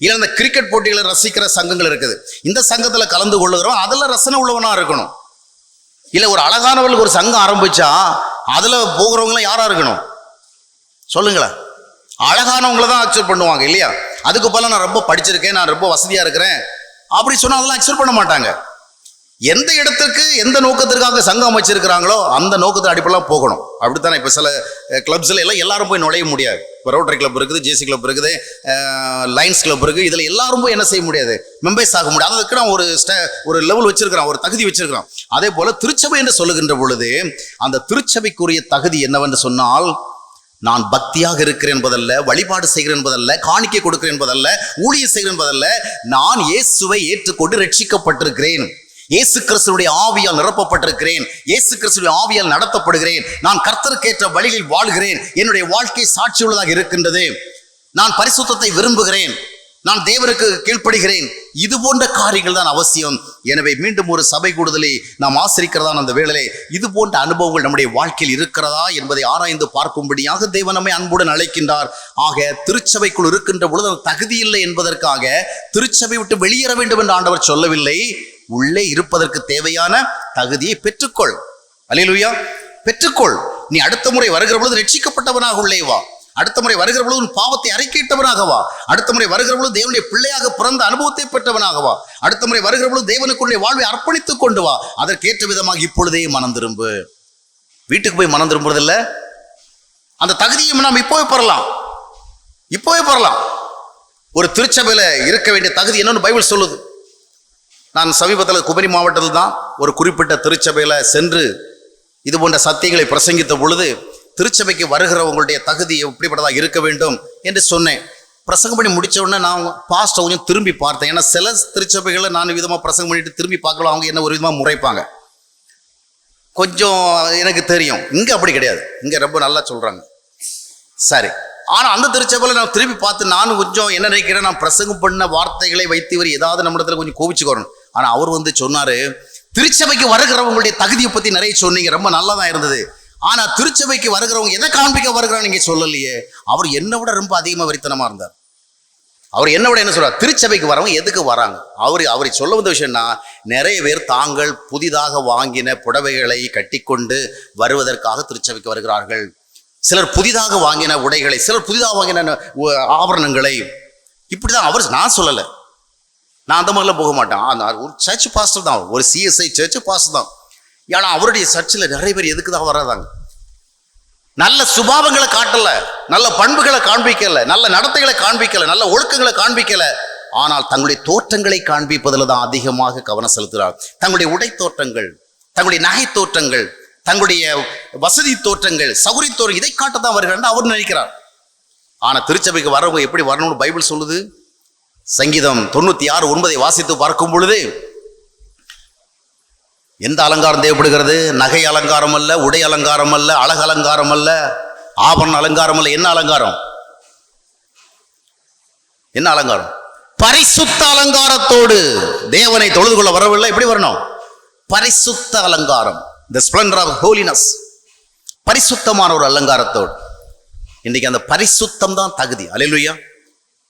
இல்லை, இந்த கிரிக்கெட் போட்டிகளை ரசிக்கிற சங்கங்கள் இருக்குது, இந்த சங்கத்தில் கலந்து கொள்ளுகிறோம், அதில் ரசனை உள்ளவனா இருக்கணும். இல்லை, ஒரு அழகானவர்களுக்கு ஒரு சங்கம் ஆரம்பிச்சா அதில் போகிறவங்களாம் யாரா இருக்கணும் சொல்லுங்களேன்? அழகானவங்கள தான் அக்செப்ட் பண்ணுவாங்க இல்லையா? அதுக்கு பதிலாக நான் ரொம்ப படிச்சிருக்கேன், நான் ரொம்ப வசதியாக இருக்கிறேன் அப்படி சொன்னால் அதெல்லாம் அக்செப்ட் பண்ண மாட்டாங்க. எந்த இடத்துக்கு எந்த நோக்கத்திற்காக சங்கம் அமைச்சிருக்கிறாங்களோ அந்த நோக்கத்தை அடிப்படையில் போகணும். அப்படித்தானே இப்போ சில கிளப்ஸில் எல்லாம் எல்லாரும் போய் நுழைய முடியாது. இப்போ ரோட்டரி கிளப் இருக்குது, ஜேசி கிளப் இருக்குது, லைன்ஸ் கிளப் இருக்குது. இதில் எல்லாரும் போய் என்ன செய்ய முடியாது, மெம்பர்ஸ் ஆக முடியாது. அதுக்கு நான் ஒரு லெவல் வச்சிருக்கிறான், ஒரு தகுதி வச்சிருக்கிறான். அதே போல திருச்சபை என்று சொல்லுகின்ற பொழுது அந்த திருச்சபைக்குரிய தகுதி என்னவென்று சொன்னால், நான் பக்தியாக இருக்கிறேன் என்பதல்ல, வழிபாடு செய்கிறேன் என்பதல்ல, காணிக்கை கொடுக்கிறேன் என்பதல்ல, ஊழியம் செய்கிறேன் என்பதல்ல, நான் இயேசுவை ஏற்றுக்கொண்டு ரட்சிக்கப்பட்டிருக்கிறேன், இயேசு கிறிஸ்துவுடைய ஆவியால் நிரப்பப்பட்டிருக்கிறேன், இயேசு கிறிஸ்துவுடைய ஆவியால் நடத்தப்படுகிறேன், நான் கர்த்தருக்கேற்ற வழியில் வாழ்கிறேன், என்னுடைய வாழ்க்கை சாட்சியுள்ளதாக இருக்கின்றது, நான் பரிசுத்தத்தை விரும்புகிறேன், நான் தேவனுக்கு கீழ்ப்படுகிறேன். இது போன்ற காரியங்கள் தான் அவசியம். எனவே மீண்டும் ஒரு சபை கூடுதலை நாம் ஆசிரிக்கிறதான அந்த வேளையிலே இது போன்ற அனுபவங்கள் நம்முடைய வாழ்க்கையில் இருக்கிறதா என்பதை ஆராய்ந்து பார்க்கும்படியாக தேவன் நம்மை அன்புடன் அழைக்கின்றார். ஆக திருச்சபைக்குள் இருக்கின்ற பொழுது தகுதி இல்லை என்பதற்காக திருச்சபை விட்டு வெளியேற வேண்டும் என்று ஆண்டவர் சொல்லவில்லை. உள்ளே இருப்பதற்கு தேவையான தகுதியை பெற்றுக்கொள். அல்லேலூயா, பெற்றுக்கொள். நீ அடுத்த முறை வருகிற பொழுது ரட்சிக்கப்பட்டவனாக உள்ளே வா. அடுத்த முறை வருகிற பொழுது உன் பாவத்தை அறிக்கையிட்டவனாக வா. அடுத்த முறை வருகிற பொழுது தேவனுடைய பிள்ளையாக பிறந்த அனுபவத்தை பெற்றவனாக வா. அடுத்த முறை வருகிற பொழுது தேவனுக்குள்ளே வாழ்வை அர்ப்பணித்துக் கொண்டு வா. அதற்கேற்ற விதமாக இப்பொழுதே மனம் திரும்பு. வீட்டுக்கு போய் மனம் திரும்புறதில்ல, அந்த தகுதியை நாம் இப்போவே பெறலாம். ஒரு திருச்சபையில இருக்க வேண்டிய தகுதி என்னன்னு பைபிள் சொல்லுது. நான் சமீபத்தில் குமரி மாவட்டத்தில் தான் ஒரு குறிப்பிட்ட திருச்சபையில சென்று இது போன்ற சத்தியங்களை பிரசங்கித்த பொழுது, திருச்சபைக்கு வருகிறவங்களுடைய தகுதி எப்படிப்பட்டதாக இருக்க வேண்டும் என்று சொன்னேன். பிரசங்கம் பண்ணி முடிச்ச உடனே நான் பாஸ்ட்டை கொஞ்சம் திரும்பி பார்த்தேன். ஏன்னா சில திருச்சபைகளை நான் விதமாக பிரசங்கம் பண்ணிட்டு திரும்பி பார்க்கலாம், அவங்க என்ன ஒரு விதமாக முறைப்பாங்க. கொஞ்சம் எனக்கு தெரியும், இங்கே அப்படி கிடையாது, இங்கே ரொம்ப நல்லா சொல்கிறாங்க. சரி, ஆனால் அந்த திருச்சபையில் நான் திரும்பி பார்த்து நானும் கொஞ்சம் என்ன நினைக்கிறேன், நான் பிரசங்கம் பண்ண வார்த்தைகளை வைத்து இவர் ஏதாவது நம்ம இடத்துல கொஞ்சம் கோபிச்சுக்கணும். ஆனால் அவர் சொன்னார், திருச்சபைக்கு வருகிறவங்களுடைய தகுதியை பற்றி நிறைய சொன்னீங்க, ரொம்ப நல்லா தான் இருந்தது. ஆனா திருச்சபைக்கு வருகிறவங்க எதை காண்பிக்க வருகிறாங்க நீங்க சொல்லலையே. அவர் என்னை விட ரொம்ப அதிகமா வெறித்தனமா இருந்தார். அவர் என்னை விட என்ன சொல்றார், திருச்சபைக்கு வரவங்க எதுக்கு வராங்க? அவரை சொல்ல வந்த விஷயம்னா, நிறைய பேர் தாங்கள் புதிதாக வாங்கின புடவைகளை கட்டிக்கொண்டு வருவதற்காக திருச்சபைக்கு வருகிறார்கள். சிலர் புதிதாக வாங்கின உடைகளை, சிலர் புதிதாக வாங்கின ஆபரணங்களை, இப்படிதான் நான் சொல்லலை, நான் அந்த மாதிரிலாம் போக மாட்டேன். ஒரு சர்ச் பாஸ்டர் தான், ஒரு CSI சர்ச் பாஸ்டர் தான். ஏன்னா அவருடைய சர்ச்சில் நிறைய பேர் எதுக்கு தான் வராதாங்க, நல்ல சுபாவங்களை காட்டல, நல்ல பண்புகளை காண்பிக்கல, நல்ல நடத்தைகளை காண்பிக்கல, நல்ல ஒழுக்கங்களை காண்பிக்கல. ஆனால் தங்களுடைய தோற்றங்களை காண்பிப்பதில் தான் அதிகமாக கவனம் செலுத்துகிறார். தங்களுடைய உடை தோற்றங்கள், தங்களுடைய நகை தோற்றங்கள், தங்களுடைய வசதி தோற்றங்கள், சௌகரிய தோற்றம், இதை காட்டத்தான் வருகிறார் அவர் நினைக்கிறார். ஆனா திருச்சபைக்கு வரவங்க எப்படி வரணும்னு பைபிள் சொல்லுது. சங்கீதம் 96:9 வாசித்து பார்க்கும் பொழுது, எந்த அலங்காரம் தேவைப்படுகிறது? நகை அலங்காரம் அல்ல, உடை அலங்காரம் அல்ல, அழகு அலங்காரம் அல்ல, ஆபரண அலங்காரம் அல்ல. என்ன அலங்காரம்? என்ன அலங்காரம்? பரிசுத்த அலங்காரத்தோடு தேவனை தொழுது கொள்ள வரவில்லை. எப்படி வரணும்? பரிசுத்த அலங்காரம், the splendor of holiness, பரிசுத்தமான ஒரு அலங்காரத்தோடு. இன்னைக்கு அந்த பரிசுத்தம் தான் தகுதி. அல்லேலூயா.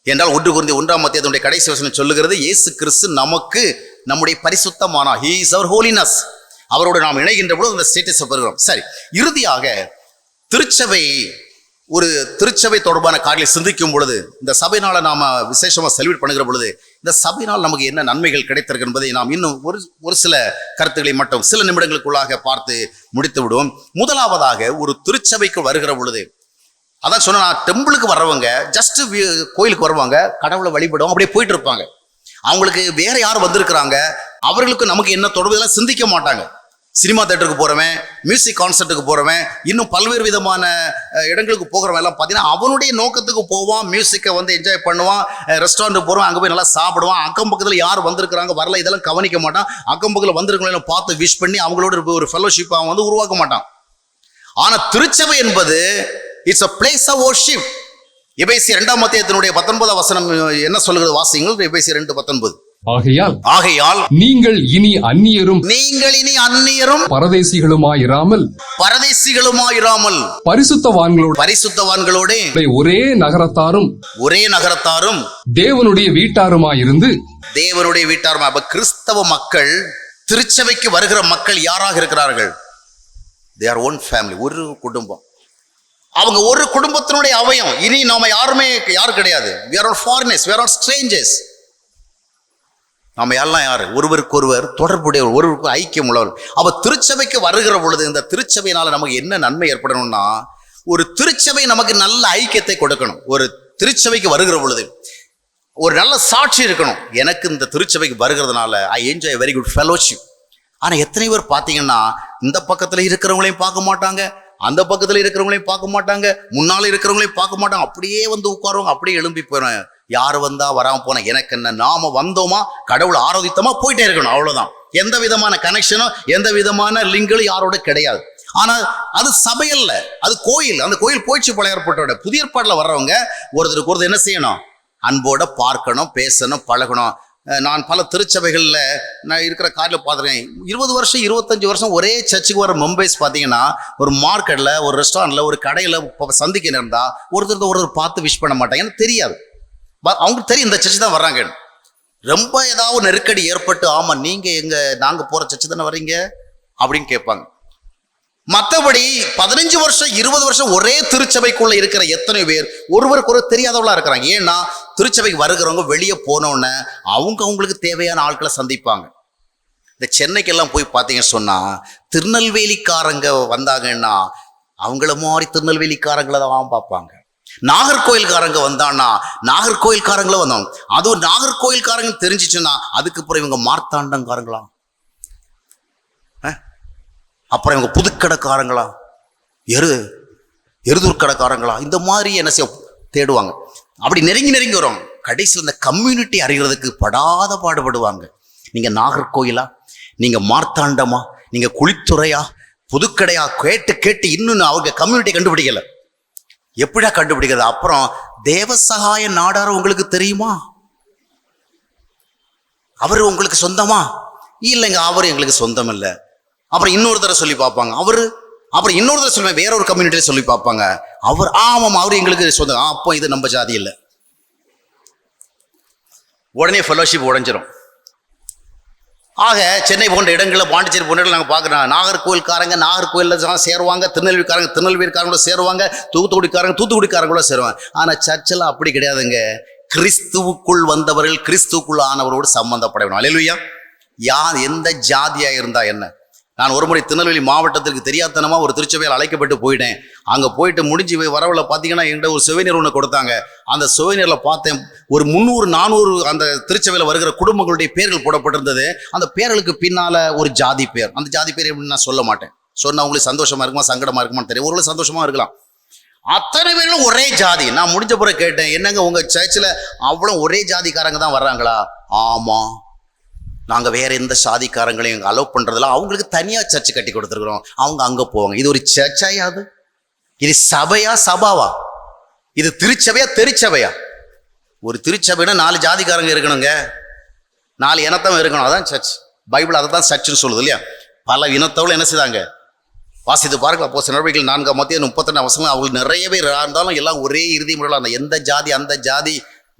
என்றால் 1 Corinthians 1 கடைசி வசனம் சொல்லுகிறது, இயேசு கிறிஸ்து நமக்கு நம்முடைய பரிசுத்தமானார். He is our holiness. அவரோடு நாம் இணைகின்ற பொழுது அந்த ஸ்டேட்டஸை பெறுகிறோம். சரி, இறுதியாக திருச்சபை தொடர்பான காரியங்களை சிந்திக்கும் பொழுது, இந்த சபையினால நாம விசேஷமா செலிப்ரேட் பண்ணுகிற பொழுது, இந்த சபையினால் நமக்கு என்ன நன்மைகள் கிடைத்திருக்கு என்பதை நாம் இன்னும் ஒரு சில கருத்துக்களை மட்டும் சில நிமிடங்களுக்குள்ளாக பார்த்து முடித்து விடுவோம். முதலாவதாக, ஒரு திருச்சபைக்கு வருகிற பொழுது, அதான் சொன்னா, டெம்பிளுக்கு வர்றவங்க ஜஸ்ட் கோயிலுக்கு வருவாங்க, கடவுளை வழிபடுவாங்க, அப்படியே போயிட்டு இருப்பாங்க. அவங்களுக்கு வேற யார் வந்திருக்கிறாங்க, அவர்களுக்கு நமக்கு என்ன தொடர்பு, இதெல்லாம் சிந்திக்க மாட்டாங்க. சினிமா தேட்டருக்கு போறவன், மியூசிக் கான்சர்ட்டுக்கு போறவன், இன்னும் பல்வேறு விதமான இடங்களுக்கு போகிறவன் எல்லாம் பார்த்தீங்கன்னா அவனுடைய நோக்கத்துக்கு போவான், மியூசிக்கை வந்து என்ஜாய் பண்ணுவான், ரெஸ்டாரண்ட் போடுவான், அங்கே போய் நல்லா சாப்பிடுவான், அக்கம் பக்கத்தில் யார் வந்திருக்கிறாங்க வரல இதெல்லாம் கவனிக்க மாட்டான், அக்கம் பக்கத்தில் வந்திருக்கிறவங்க பார்த்து விஷ் பண்ணி அவங்களோட ஒரு ஃபெலோஷிப் அவன் வந்து உருவாக்க மாட்டான். ஆனா திருச்சபை என்பது it's a place of worship. எபேசியர் 2ஆம் அத்தியாயத்தினுடைய 19ஆம் வசனம் என்ன சொல்கிறது வாசியுங்கள். எபேசியர் 2:19. ஆகையால் நீங்கள் இனி அந்நியரும் பரதேசிகளுமாயிராமல் பரிசுத்தவான்களோட ஒரே நகரத்தாரும் தேவனுடைய வீட்டாருமாயிருந்து. அப்ப கிறிஸ்தவ மக்கள், திருச்சபைக்கு வருகிற மக்கள் யாராக இருக்கிறார்கள்? they are one family, ஒரு குடும்பம். அவங்க ஒரு குடும்பத்தினுடைய அவயம். இனி நாம யாரும் கிடையாது. we are all foreigners, we are all strangers. நாம எல்லாம் யாரு? ஒருவருக்கொருவர் தொடர்புடைய, ஒருவருக்கு ஐக்கியம் உள்ளவர். அப்ப திருச்சபைக்கு வருகிற பொழுது இந்த திருச்சபையினால நமக்கு என்ன நன்மை ஏற்படணும்னா, ஒரு திருச்சபை நமக்கு நல்ல ஐக்கியத்தை கொடுக்கணும். ஒரு திருச்சபைக்கு வருகிற பொழுது ஒரு நல்ல சாட்சி இருக்கணும். எனக்கு இந்த திருச்சபைக்கு வருகிறதுனால I enjoy very good fellowship. ஆனா எத்தனை பேர் பாத்தீங்கன்னா இந்த பக்கத்துல இருக்கிறவங்களையும் பார்க்க மாட்டாங்க, அந்த பக்கத்துல இருக்கிறவங்களையும் பார்க்க மாட்டாங்க, முன்னால இருக்கிறவங்களையும் பார்க்க மாட்டாங்க, அப்படியே வந்து உட்காருவாங்க, அப்படியே எழும்பி போயிடும். யாரு வந்தா வராம போனா எனக்கு என்ன, நாம வந்தோமா கடவுளை ஆராதித்தோமா போயிட்டே இருக்கணும், அவ்வளவுதான். எந்த விதமான கனெக்ஷனும் எந்த விதமான லிங்களும் யாரோட கிடையாது. ஆனா அது சபையல்ல, அது கோயில். அந்த கோயில் போயிடுச்சு பழைய ஏற்பட்டோட. புதிய ஏற்பாடுல வர்றவங்க ஒருத்தருக்கு ஒருத்தர் என்ன செய்யணும்? அன்போட பார்க்கணும், பேசணும், பழகணும். நான் பல திருச்சபைகள்ல நான் இருக்கிற காரில் பார்த்துருக்கேன். 20 வருஷம் 25 வருஷம் ஒரே சர்ச்சுக்கு வர மெம்பர்ஸ் பார்த்தீங்கன்னா ஒரு மார்க்கெட்ல, ஒரு ரெஸ்டாரண்ட்ல, ஒரு கடையில சந்திக்க நேர்ந்தா ஒருத்தர் பார்த்து விஷ் பண்ண மாட்டாங்க. எனக்கு தெரியாது, அவங்களுக்கு தெரியும் இந்த சர்ச்சு தான் வர்றாங்க. ரொம்ப ஏதாவது நெருக்கடி ஏற்பட்டு, ஆமா நீங்க நாங்க போற சர்ச்சு தானே வர்றீங்க அப்படின்னு கேட்பாங்க. மற்றபடி 15 வருஷம் 20 வருஷம் ஒரே திருச்சபைக்குள்ள இருக்கிற எத்தனை பேர் ஒருவருக்கு ஒரு தெரியாதவளா இருக்கிறாங்க. ஏன்னா திருச்சபைக்கு வருகிறவங்க வெளியே போனோன்னு அவங்களுக்கு தேவையான ஆட்களை சந்திப்பாங்க. இந்த சென்னைக்கெல்லாம் போய் பார்த்தீங்கன்னு சொன்னா திருநெல்வேலிக்காரங்க வந்தாங்கன்னா அவங்கள மாதிரி திருநெல்வேலிக்காரங்களை தான் பார்ப்பாங்க. நாகர்கோயில்காரங்க வந்தான்னா நாகர்கோயில்காரங்கள வந்தோம். அதுவும் நாகர்கோயில்காரங்க தெரிஞ்சிச்சுன்னா அதுக்கப்புறம் இவங்க மார்த்தாண்டங்காரங்களா, அப்புறம் இவங்க புதுக்கடைக்காரங்களா, எருதூர் கடைக்காரங்களா, இந்த மாதிரி என்ன செய்ய தேடுவாங்க. அப்படி நெருங்கி வரும். கடைசியில் இந்த கம்யூனிட்டி அறிகிறதுக்கு படாத பாடுபடுவாங்க. நீங்க நாகர்கோயிலா, நீங்க மார்த்தாண்டமா, நீங்க குளித்துறையா, புதுக்கடையா கேட்டு இன்னும் அவங்க கம்யூனிட்டி கண்டுபிடிக்கல. எப்படியா கண்டுபிடிக்கிறது? அப்புறம் தேவசகாய நாடார் உங்களுக்கு தெரியுமா? அவரு உங்களுக்கு சொந்தமா? இல்லைங்க, அவரு எங்களுக்கு சொந்தம் இல்லை. அப்புறம் இன்னொருத்தர சொல்லி பார்ப்பாங்க அவரு, அப்புறம் இன்னொருத்தர சொல்லுவேன் வேற ஒரு கம்யூனிட்டியில சொல்லி பார்ப்பாங்க அவர், ஆமாம் அவரு எங்களுக்கு சொந்தம். அப்போ இது நம்ம ஜாதி இல்லை. உடனே ஃபெலோஷிப் உடைஞ்சிரும். ஆக சென்னை போன்ற இடங்களில், பாண்டிச்சேரி போன்ற இடங்கள் நாங்கள் பார்க்குறோம். நாகர்கோயில்காரங்க நாகர்கோயிலில் சேருவாங்க, திருநெல்வேலிக்காரங்களோட சேருவாங்க, தூத்துக்குடிக்காரங்களோட சேருவாங்க. ஆனால் சர்ச்செல்லாம் அப்படி கிடையாதுங்க. கிறிஸ்துவுக்குள் வந்தவர்கள் கிறிஸ்துவுக்குள் ஆனவரோடு சம்பந்தப்பட வேணும். அல்லேலூயா. எந்த ஜாதியா இருந்தா என்ன? நான் ஒரு முறை திருநெல்வேலி மாவட்டத்திற்கு தெரியாதனமா ஒரு திருச்சபையால் அழைக்கப்பட்டு போயிட்டேன். அங்க போயிட்டு முடிஞ்சு வரவுல பாத்தீங்கன்னா என்கிட்ட ஒரு சுவைநீர் ஒன்று கொடுத்தாங்க. அந்த சுவைநீர்ல பார்த்தேன் ஒரு 300-400 அந்த திருச்சபையில வருகிற குடும்பங்களுடைய பேர்கள் போடப்பட்டிருந்தது. அந்த பேர்களுக்கு பின்னால ஒரு ஜாதி பேர். அந்த ஜாதி பேர் எப்படின்னு நான் சொல்ல மாட்டேன். சொன்னா உங்களுக்கு சந்தோஷமா இருக்குமா சங்கடமா இருக்குமான்னு தெரியும். ஒரு சந்தோஷமா இருக்கலாம். அத்தனை பேர்களும் ஒரே ஜாதி. நான் முடிஞ்ச பிறகு கேட்டேன், என்னங்க உங்க சர்ச்சில் அவ்வளவு ஒரே ஜாதிக்காரங்க தான் வர்றாங்களா? ஆமா, நாங்கள் வேற எந்த சாதிக்காரங்களையும் அலோவ் பண்றதில்ல. அவங்களுக்கு தனியா சர்ச்சு கட்டி கொடுத்துருக்குறோம், அவங்க அங்க போவாங்க. இது ஒரு சர்ச்சாயாது? இது சபையா சபாவா? இது திருச்சபையா தெரிச்சபையா? ஒரு திருச்சபைனா 4 ஜாதிக்காரங்க இருக்கணுங்க, 4 இனத்தவன் இருக்கணும், அதான் சர்ச். பைபிள் அதை தான் சர்ச்சுன்னு சொல்லுது இல்லையா? பல இனத்தவளும் என்ன செய்தாங்க? வாசித்து பாருங்க. அப்போ நடவடிக்கைகள் 4ஆம் அத்தியாயம் 32 வசனம். அவங்களுக்கு நிறைய பேர் இருந்தாலும் எல்லாம் ஒரே இறுதி முறையில் அந்த எந்த ஜாதி அந்த ஜாதி,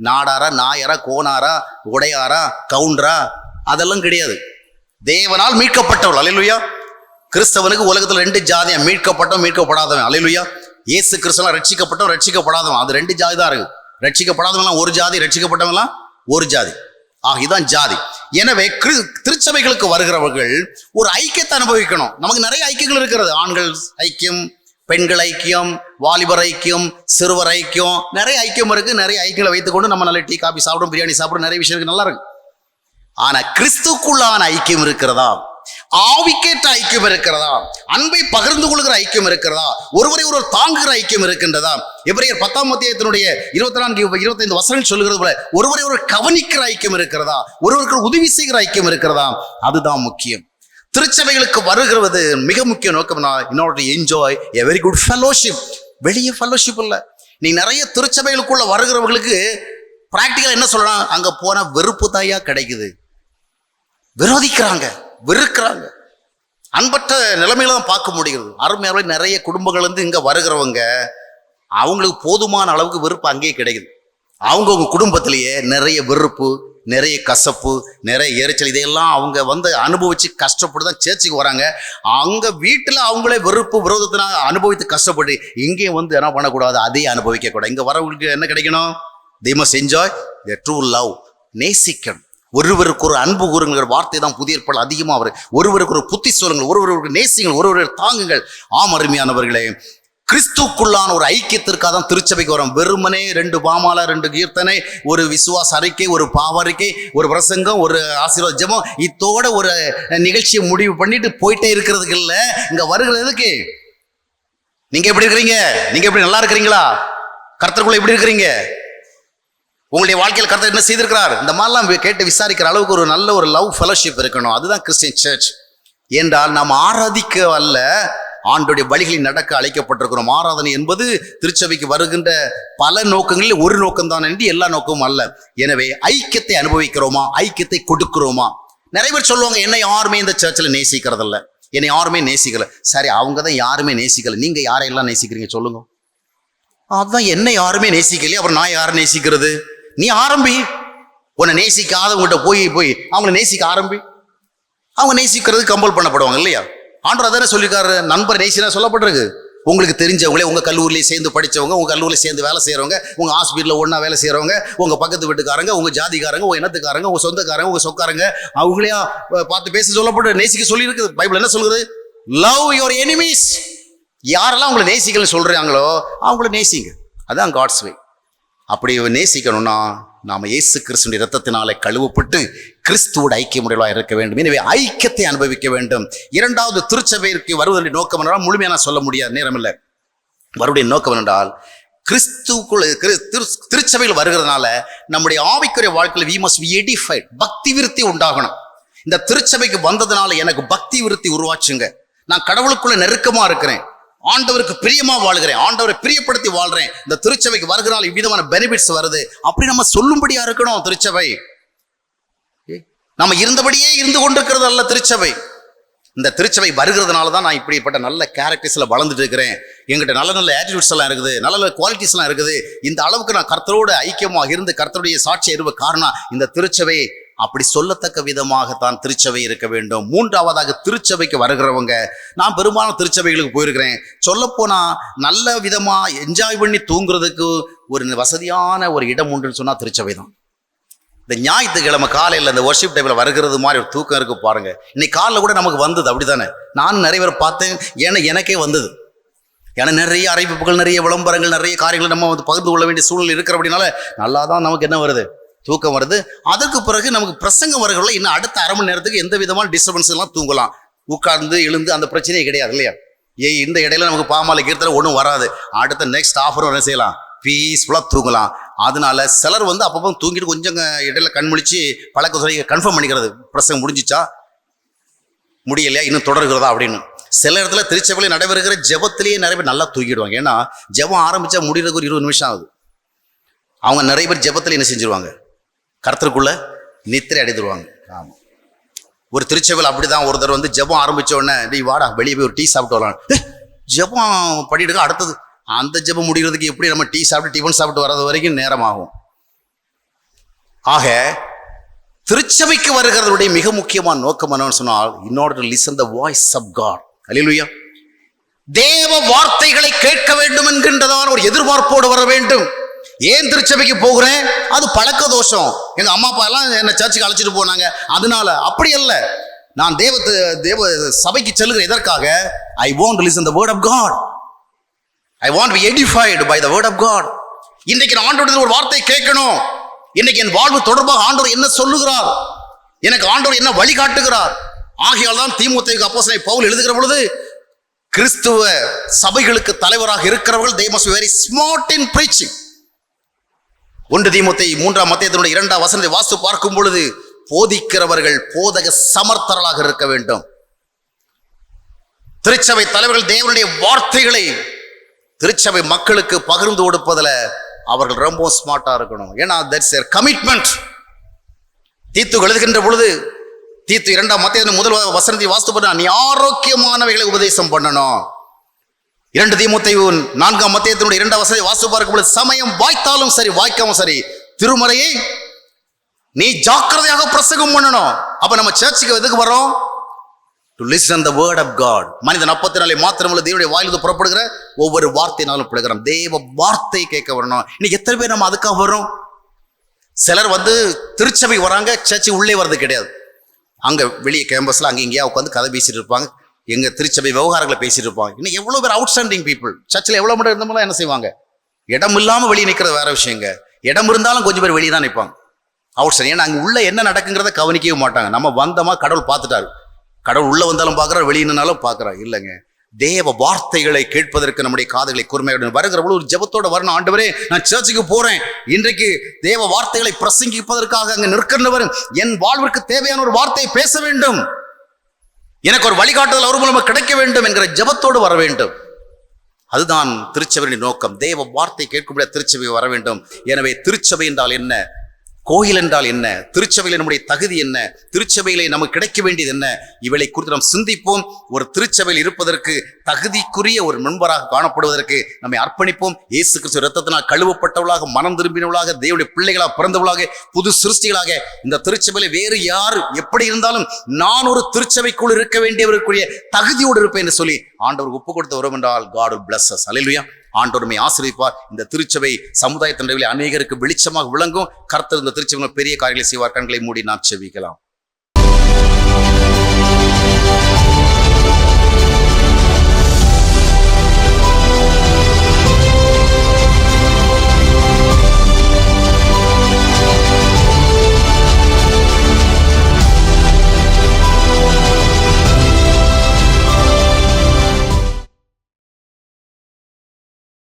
நாடாரா நாயரா கோனாரா உடையாரா கவுண்டரா அதெல்லாம் கிடையாது. தேவனால் மீட்கப்பட்டவள். அல்லேலூயா. கிறிஸ்தவனுக்கு உலகத்துல 2 ஜாதியா, மீட்கப்பட்டவன் மீட்கப்படாதவன். அல்லேலூயா. இயேசு கிறிஸ்தவன் ரட்சிக்கப்பட்டவன் ரட்சிக்கப்படாதவன், அது 2 ஜாதி தான் இருக்கு. ரட்சிக்கப்படாதவங்களாம் ஒரு ஜாதி, ரட்சிக்கப்பட்டவங்களாம் ஒரு ஜாதி. இதுதான் ஜாதி. எனவே திருச்சபைகளுக்கு வருகிறவர்கள் ஒரு ஐக்கியத்தை அனுபவிக்கணும். நமக்கு நிறைய ஐக்கியங்கள் இருக்கிறது. ஆண்கள் ஐக்கியம், பெண்கள் ஐக்கியம், வாலிபர் ஐக்கியம், சிறுவர் ஐக்கியம், நிறைய ஐக்கியம் இருக்கு. நிறைய ஐக்கியங்களை வைத்துக்கொண்டு நம்ம நல்ல டீ காபி சாப்பிடும், பிரியாணி சாப்பிடும், நிறைய விஷயம் இருக்கு, நல்லா இருக்கு. ஆனா கிறிஸ்துக்குள்ளான ஐக்கியம் இருக்கிறதா? ஆவிக்கேற்ற ஐக்கியம் இருக்கிறதா? அன்பை பகிர்ந்து கொள்கிற ஐக்கியம் இருக்கிறதா? ஒருவரை ஒருவர் தாங்குகிற ஐக்கியம் இருக்கின்றதா? எபிரேயர் 10ஆம் அத்தியாயத்தினுடைய 24-25 வசனங்கள் சொல்லுகிறது போல ஒருவரை ஒருவர் கவனிக்கிற ஐக்கியம் இருக்கிறதா? ஒருவருக்கு உதவி செய்கிற ஐக்கியம் இருக்கிறதா? அதுதான் முக்கியம். திருச்சபைகளுக்கு வருகிறது மிக முக்கிய நோக்கம் in order to enjoy a very good fellowship. வெளியே ஃபெல்லோஷிப் இல்ல. நீ நிறைய திருச்சபைகளுக்குள்ள வருகிறவர்களுக்கு பிராக்டிக்கலா என்ன சொல்லலாம்? அங்க போன வெறுப்பு தாயா கிடைக்குது, விரோதிக்கிறாங்க, வெறுக்கிறாங்க, அன்பற்ற நிலைமையில தான் பார்க்க முடிகிறது. அருமையாவே நிறைய குடும்பங்கள் வந்து இங்க வருகிறவங்க அவங்களுக்கு போதுமான அளவுக்கு வெறுப்பு அங்கேயே கிடைக்குது. அவங்கவுங்க குடும்பத்திலேயே நிறைய வெறுப்பு, நிறைய கசப்பு, நிறைய எரிச்சல், இதையெல்லாம் அவங்க வந்து அனுபவிச்சு கஷ்டப்பட்டு தான் சேர்ச்சுக்கு வராங்க. அங்க வீட்டுல அவங்களே வெறுப்பு விரோதத்தினால அனுபவித்து கஷ்டப்பட்டு இங்கேயும் வந்து என்ன பண்ணக்கூடாது, அதே அனுபவிக்க கூடாது. இங்க வரவங்களுக்கு என்ன கிடைக்கணும்? they must enjoy the true love. நேசிக்கணும். ஒருவருக்கு ஒரு அன்பு கூறுங்கிற வார்த்தை தான் புதிய ஏற்பாடு அதிகமாக வரும். ஒருவருக்கு ஒரு புத்தி சொல்லுங்கள், ஒருவருக்கு நேசிங்கள், ஒருவருக்கு தாங்குங்கள். ஆம் அருமையானவர்களே, கிறிஸ்துக்குள்ளான ஒரு ஐக்கியத்திற்காக தான் திருச்சபைக்கு வரும். வெறுமனே 2 பாமாலை, 2 கீர்த்தனை, ஒரு விசுவாச அறிக்கை, ஒரு பாவறிக்கை, ஒரு பிரசங்கம், ஒரு ஆசீர்வாத ஜெபம், இத்தோட ஒரு நிகழ்ச்சியை முடிவு பண்ணிட்டு போயிட்டே இருக்கிறதுக்கு இல்ல. இங்க வருகிறதுக்கு நீங்க எப்படி இருக்கிறீங்க? நீங்க எப்படி நல்லா இருக்கிறீங்களா? கர்த்தருக்குள்ள எப்படி இருக்கிறீங்க? உங்களுடைய வாழ்க்கையில் கர்த்தர் என்ன செய்திருக்கிறார்? இந்த மாதிரிலாம் கேட்டு விசாரிக்கிற அளவுக்கு ஒரு நல்ல ஒரு லவ் ஃபெலோஷிப் இருக்கணும். அதுதான் கிறிஸ்டியன் சர்ச். என்றால் நாம் ஆராதிக்க அல்ல, ஆண்டோடைய வழிகளில் நடக்க அழைக்கப்பட்டிருக்கிறோம். ஆராதனை என்பது திருச்சபைக்கு வருகின்ற பல நோக்கங்களில் ஒரு நோக்கம் தான் என்று எல்லா நோக்கமும் அல்ல. எனவே ஐக்கியத்தை அனுபவிக்கிறோமா? ஐக்கியத்தை கொடுக்கிறோமா? நிறைய பேர் சொல்லுவாங்க, என்னை யாருமே இந்த சர்ச்சில் நேசிக்கிறதில்ல, என்னை யாருமே நேசிக்கல. சரி, அவங்க தான் யாருமே நேசிக்கல, நீங்க யாரையெல்லாம் நேசிக்கிறீங்க சொல்லுங்க. அதுதான் என்னை யாருமே நேசிக்கலையே, அப்புறம் நான் யாரை நேசிக்கிறது? நீ ஆரம்பி. உன்னை நேசிக்காதவங்கள்ட்ட போய் அவங்களை நேசிக்க ஆரம்பி. அவங்க நேசிக்கிறது கம்பல் பண்ணப்படுவாங்க இல்லையா? ஆண்டவர் அதானே சொல்லியிருக்காரு, நண்பர் நேசினா சொல்லப்பட்டிருக்கு. உங்களுக்கு தெரிஞ்சவங்களே, உங்க கல்லூரியிலே சேர்ந்து படிச்சவங்க, உங்க கல்லூரியில் சேர்ந்து வேலை செய்யறவங்க, உங்க ஹாஸ்பிட்டலில் ஒன்னா வேலை செய்யறவங்க, உங்க பக்கத்து வீட்டுக்காரங்க, உங்க ஜாதிக்காரங்க, உங்க இனத்துக்காரங்க, உங்க சொந்தக்காரங்க, உங்க சொக்காரங்க, அவங்களையா பார்த்து பேச சொல்லப்பட்டு நேசிக்க சொல்லி இருக்குது. பைபிள் என்ன சொல்லுது? Love your enemies. யாரெல்லாம் உங்களை நேசிக்கலன்னு சொல்றாங்களோ அவங்கள நேசிங்க. அதான் காட்ஸ் வே. அப்படி நேசிக்கணும்னா நாம இயேசு கிறிஸ்துவின் இரத்தத்தினாலே கழுவப்பட்டு கிறிஸ்துவோட ஐக்கியமுடையவர்களாக இருக்க வேண்டும். எனவே ஐக்கியத்தை அனுபவிக்க வேண்டும். இரண்டாவது, திருச்சபைக்கு வருவதனுடைய நோக்கம் என்றால் முழுமையாக நான் சொல்ல முடியாது, நேரம் இல்லை. வருடைய நோக்கம் என்றால் கிறிஸ்துக்குள் திருச்சபையில் வருகிறதுனால நம்முடைய ஆவிக்குரிய வாழ்க்கையில் we must be edified. பக்தி விருத்தி உண்டாகணும். இந்த திருச்சபைக்கு வந்ததுனால எனக்கு பக்தி விருத்தி உருவாச்சுங்க. நான் கடவுளுக்குள்ள நெருக்கமா இருக்கிறேன், ஆண்டவருக்கு பிரியமா வாழ்கிறேன், ஆண்டவரை பிரியப்படுத்தி வாழ்றேன், இந்த திருச்சபைக்கு வருகிறனால இவ்விதமான பெனிஃபிட்ஸ் வருது அப்படி நம்ம சொல்லும்படியா இருக்கணும். திருச்சபை நம்ம இருந்தபடியே இருந்து கொண்டிருக்கிறது அல்ல. திருச்சபை, இந்த திருச்சபை வருகிறதுனால தான் நான் இப்படிப்பட்ட நல்ல கேரக்டர்ஸ்ல வளர்ந்துட்டு இருக்கிறேன், எங்கிட்ட நல்ல நல்ல ஆட்டிடியூட்ஸ் எல்லாம் இருக்குது, நல்ல நல்ல குவாலிட்டிஸ் எல்லாம் இருக்குது. இந்த அளவுக்கு நான் கர்த்தரோடு ஐக்கியமாக இருந்து கர்த்தருடைய சாட்சியை இருக்க காரணம் இந்த திருச்சபை. அப்படி சொல்லத்தக்க விதமாகத்தான் திருச்சபை இருக்க வேண்டும். மூன்றாவதாக, திருச்சபைக்கு வருகிறவங்க, நான் பெரும்பாலும் திருச்சபைகளுக்கு போயிருக்கிறேன், சொல்லப்போனா நல்ல விதமா என்ஜாய் பண்ணி தூங்குறதுக்கு ஒரு வசதியான ஒரு இடம் உண்டுன்னு சொன்னா திருச்சபை தான். இந்த ஞாயிற்றுக்கிழமை காலையில் இந்த வர்ஷிப் டைம்ல வருகிறது மாதிரி ஒரு தூக்கம் இருக்கு பாருங்க. இன்னைக்கு காலைல கூட நமக்கு வந்தது அப்படித்தானே. நானும் நிறைய பேர் பார்த்தேன், ஏன்னா எனக்கே வந்தது. ஏன்னா நிறைய அறிவிப்புகள், நிறைய விளம்பரங்கள், நிறைய காரியங்கள் நம்ம வந்து பகிர்ந்து கொள்ள வேண்டிய சூழல் இருக்கிற அப்படின்னால நல்லா தான் நமக்கு என்ன வருது, தூக்கம் வருது. அதற்கு பிறகு நமக்கு பிரசங்கம் வருகிறவங்கள இன்னும் அடுத்த அரை மணி நேரத்துக்கு எந்த விதமான டிஸ்டர்பன்ஸ் எல்லாம் தூங்கலாம், உட்கார்ந்து எழுந்து, அந்த பிரச்சனையே கிடையாது இல்லையா? இந்த இடையில நமக்கு பாமாலை கீர்த்தனை ஒன்றும் வராது. அடுத்த நெக்ஸ்ட் ஆஃபரும் என்ன செய்யலாம், பீஸ்ஃபுல்லாக தூங்கலாம். அதனால சிலர் வந்து அப்பப்போ தூங்கிட்டு கொஞ்சம் இடையில கண்முழிச்சு பழக்க சொல்லி கன்ஃபார்ம் பண்ணிக்கிறது, பிரசங்கம் முடிஞ்சிச்சா முடியலையா, இன்னும் தொடர்கிறதா அப்படின்னு. சில இடத்துல திருச்சபையில் நடைபெறுகிற ஜெபத்திலேயே நிறைய பேர் நல்லா தூங்கிடுவாங்க. ஏன்னா ஜெபம் ஆரம்பிச்சா முடிகிறதுக்கு ஒரு 20 நிமிஷம் ஆகுது. அவங்க நிறைய பேர் ஜெபத்தில் என்ன செஞ்சிருவாங்க, கர்த்தருக்குள்ள நித்திரை அடைந்துருவாங்க. ஆமாம், ஒரு திருச்சபையில் அப்படிதான் ஒருத்தர் வந்து ஜெபம் ஆரம்பிச்ச உடனே, நீ வாடா வெளியே போய் ஒரு டீ சாப்பிட்டு வரலாம், ஜெபம் பண்ணிட்டு அடுத்தது அந்த ஜெபம் முடிகிறதுக்கு எப்படி நம்ம டீ சாப்பிட்டு டிஃபன் சாப்பிட்டு வர்றது வரைக்கும் நேரம் ஆகும். ஆக திருச்சபைக்கு வருகிறதுடைய மிக முக்கியமான நோக்கம் என்னன்னு சொன்னால், in order to listen the voice of God. அல்லேலூயா. தேவ வார்த்தைகளை கேட்க வேண்டும் என்கின்றதான ஒரு எதிர்பார்ப்போடு வர வேண்டும். ஏன் திருச்சபைக்கு போகிறேன், அது பழக்க தோஷம், எங்க அம்மா அப்பா எல்லாம் என்ன சர்ச்சுக்கு அழைச்சிட்டு போனாங்க அதனால, அப்படி அல்ல. நான் தேவ சபைக்கு செல்லுகிற எதற்காக, I want to listen the word of God. I want to be edified by the word of God. இன்றைக்கு நான் ஆண்டவருடைய ஒரு வார்த்தை கேட்கணும். இன்னைக்கு என் வாழ்வு தொடர்பாக ஆண்டவர் என்ன சொல்லுகிறார், எனக்கு ஆண்டவர் என்ன வழிகாட்டுகிறார், ஆகையால் தான் தீமோத்தேயுக்கு அப்போஸ்தலனாகிய பவுல் எழுதுகிற பொழுது கிறிஸ்துவ சபைகளுக்கு தலைவராக இருக்கிறவர்கள் they must be very smart in preaching. 1 தீமோத்தேயு 3ஆம் அத்தியாயத்தினுடைய 2ஆம் வசனத்தை வாசித்து பார்க்கும் பொழுது போதிக்கிறவர்கள் போதக சமர்த்தர்களாக இருக்க வேண்டும். திருச்சபை தலைவர்கள் தேவனுடைய வார்த்தைகளை திருச்சபை மக்களுக்கு பகிர்ந்து கொடுப்பதில் அவர்கள் ரொம்ப ஸ்மார்ட்டா இருக்கணும். ஏன்னா that's their commitment. தீத்து எழுதுகின்ற பொழுது தீத்து 2ஆம் அத்தியாயத்தின் முதல் வசனத்தை வாசித்து பண்ண நீ ஆரோக்கியமானவைகளை உபதேசம் பண்ணணும். 2 தீமோத்தேயு 4ஆம் அத்தியாயத்தினுடைய 2ஆம் வசனத்தை வாசித்து பார்க்கும் பொழுது சமயம் வாய்த்தாலும் சரி வாய்க்காம சரி திருமறையை நீ ஜாக்கிரதையாக பிரசங்கம் பண்ணணும். அப்ப நம்ம சர்ச்சுக்கு எதுக்கு வரோம்? To listen the word of God. மனிதன் அப்பத்தினாலே மாத்திரமல்ல தேவனுடைய வாயிலிருந்து புறப்படுகிற ஒவ்வொரு வார்த்தையினாலும் புடுகிறோம். தேவ வார்த்தை கேட்க வரணும். இன்னைக்கு எத்தனை பேர் நம்ம அதுக்காக வரோம்? சிலர் திருச்சபை வராங்க, சர்ச்சு உள்ளே வர்றது கிடையாது. அங்க வெளியே கேம்பஸ்ல அங்கே இங்கேயா உட்காந்து கதை பேசிட்டு இருப்பாங்க, எங்க திருச்சபை விவகாரங்களை பேசிட்டு இருப்பாங்க. இன்னைக்கு எவ்வளவு பேர் அவுட்ஸ்டாண்டிங் பீப்புள். சர்ச்சில் எவ்வளவு மட்டும் இருந்தவங்களும் என்ன செய்வாங்க? இடம் இல்லாம வெளியே நிற்கிறது வேற விஷயங்க. இடம் இருந்தாலும் கொஞ்சம் பேர் வெளியே தான் நிற்பாங்க. அவுட்ஸ்டாண்டிங். ஏன்னா அங்க உள்ள என்ன நடக்குங்கிறத கவனிக்கவே மாட்டாங்க. நம்ம வந்தோமா கடவுள் பார்த்துட்டாரு, கடவுள் உள்ள வந்தாலும் பார்க்குறாரு, வெளியினாலும் பார்க்குறாரு. இல்லைங்க, தேவ வார்த்தைகளை கேட்பதற்கு நம்முடைய காதுகளை கூர்மையுடன் வருகிற ஒரு ஜெபத்தோட வரணும். ஆண்டவரே நான் சர்ச்சுக்கு போறேன், இன்றைக்கு தேவ வார்த்தைகளை பிரசங்கிப்பதற்காக அங்க நிற்கின்றவர் என் வாழ்விற்கு தேவையான ஒரு வார்த்தையை பேச வேண்டும், எனக்கு ஒரு வழிகாட்டுதல் அவர் மூலமாக கிடைக்க வேண்டும் என்கிற ஜெபத்தோடு வர வேண்டும். அதுதான் திருச்சபையின் நோக்கம். தேவ வார்த்தை கேட்கும்படியா திருச்சபை வர வேண்டும். எனவே திருச்சபை என்றால் என்ன, கோயில் என்றால் என்ன, திருச்சபையில நம்முடைய தகுதி என்ன, திருச்சபையிலே நமக்கு கிடைக்க வேண்டியது என்ன, இவளை குறித்து நாம் சிந்திப்போம். ஒரு திருச்சபையில் இருப்பதற்கு தகுதிக்குரிய ஒரு மெம்பராக காணப்படுவதற்கு நம்மை அர்ப்பணிப்போம். இயேசு கிறிஸ்து இரத்தத்தினால் கழுவப்பட்டவளாக, மனம் திரும்பினவளாக, தேவனுடைய பிள்ளைகளாக பிறந்தவளாக, புது சிருஷ்டிகளாக இந்த திருச்சபையில வேறு யார் எப்படி இருந்தாலும் நான் ஒரு திருச்சபைக்குள் இருக்க வேண்டியவருக்குரிய தகுதியோடு இருப்பேன் என்று சொல்லி ஆண்டவர் ஒப்பு கொடுத்து வரும் என்றால் God will bless us. அல்லேலூயா. ஆண்டவருமை ஆசீர்வதிப்பார். இந்த திருச்சபை சமுதாயத்தின் அநேகருக்கு வெளிச்சமாக விளங்கும். கர்த்தர் இந்த திருச்சபை பெரிய காரியங்களை செய்வார். கண்களை மூடி நாம் செபிக்கலாம்.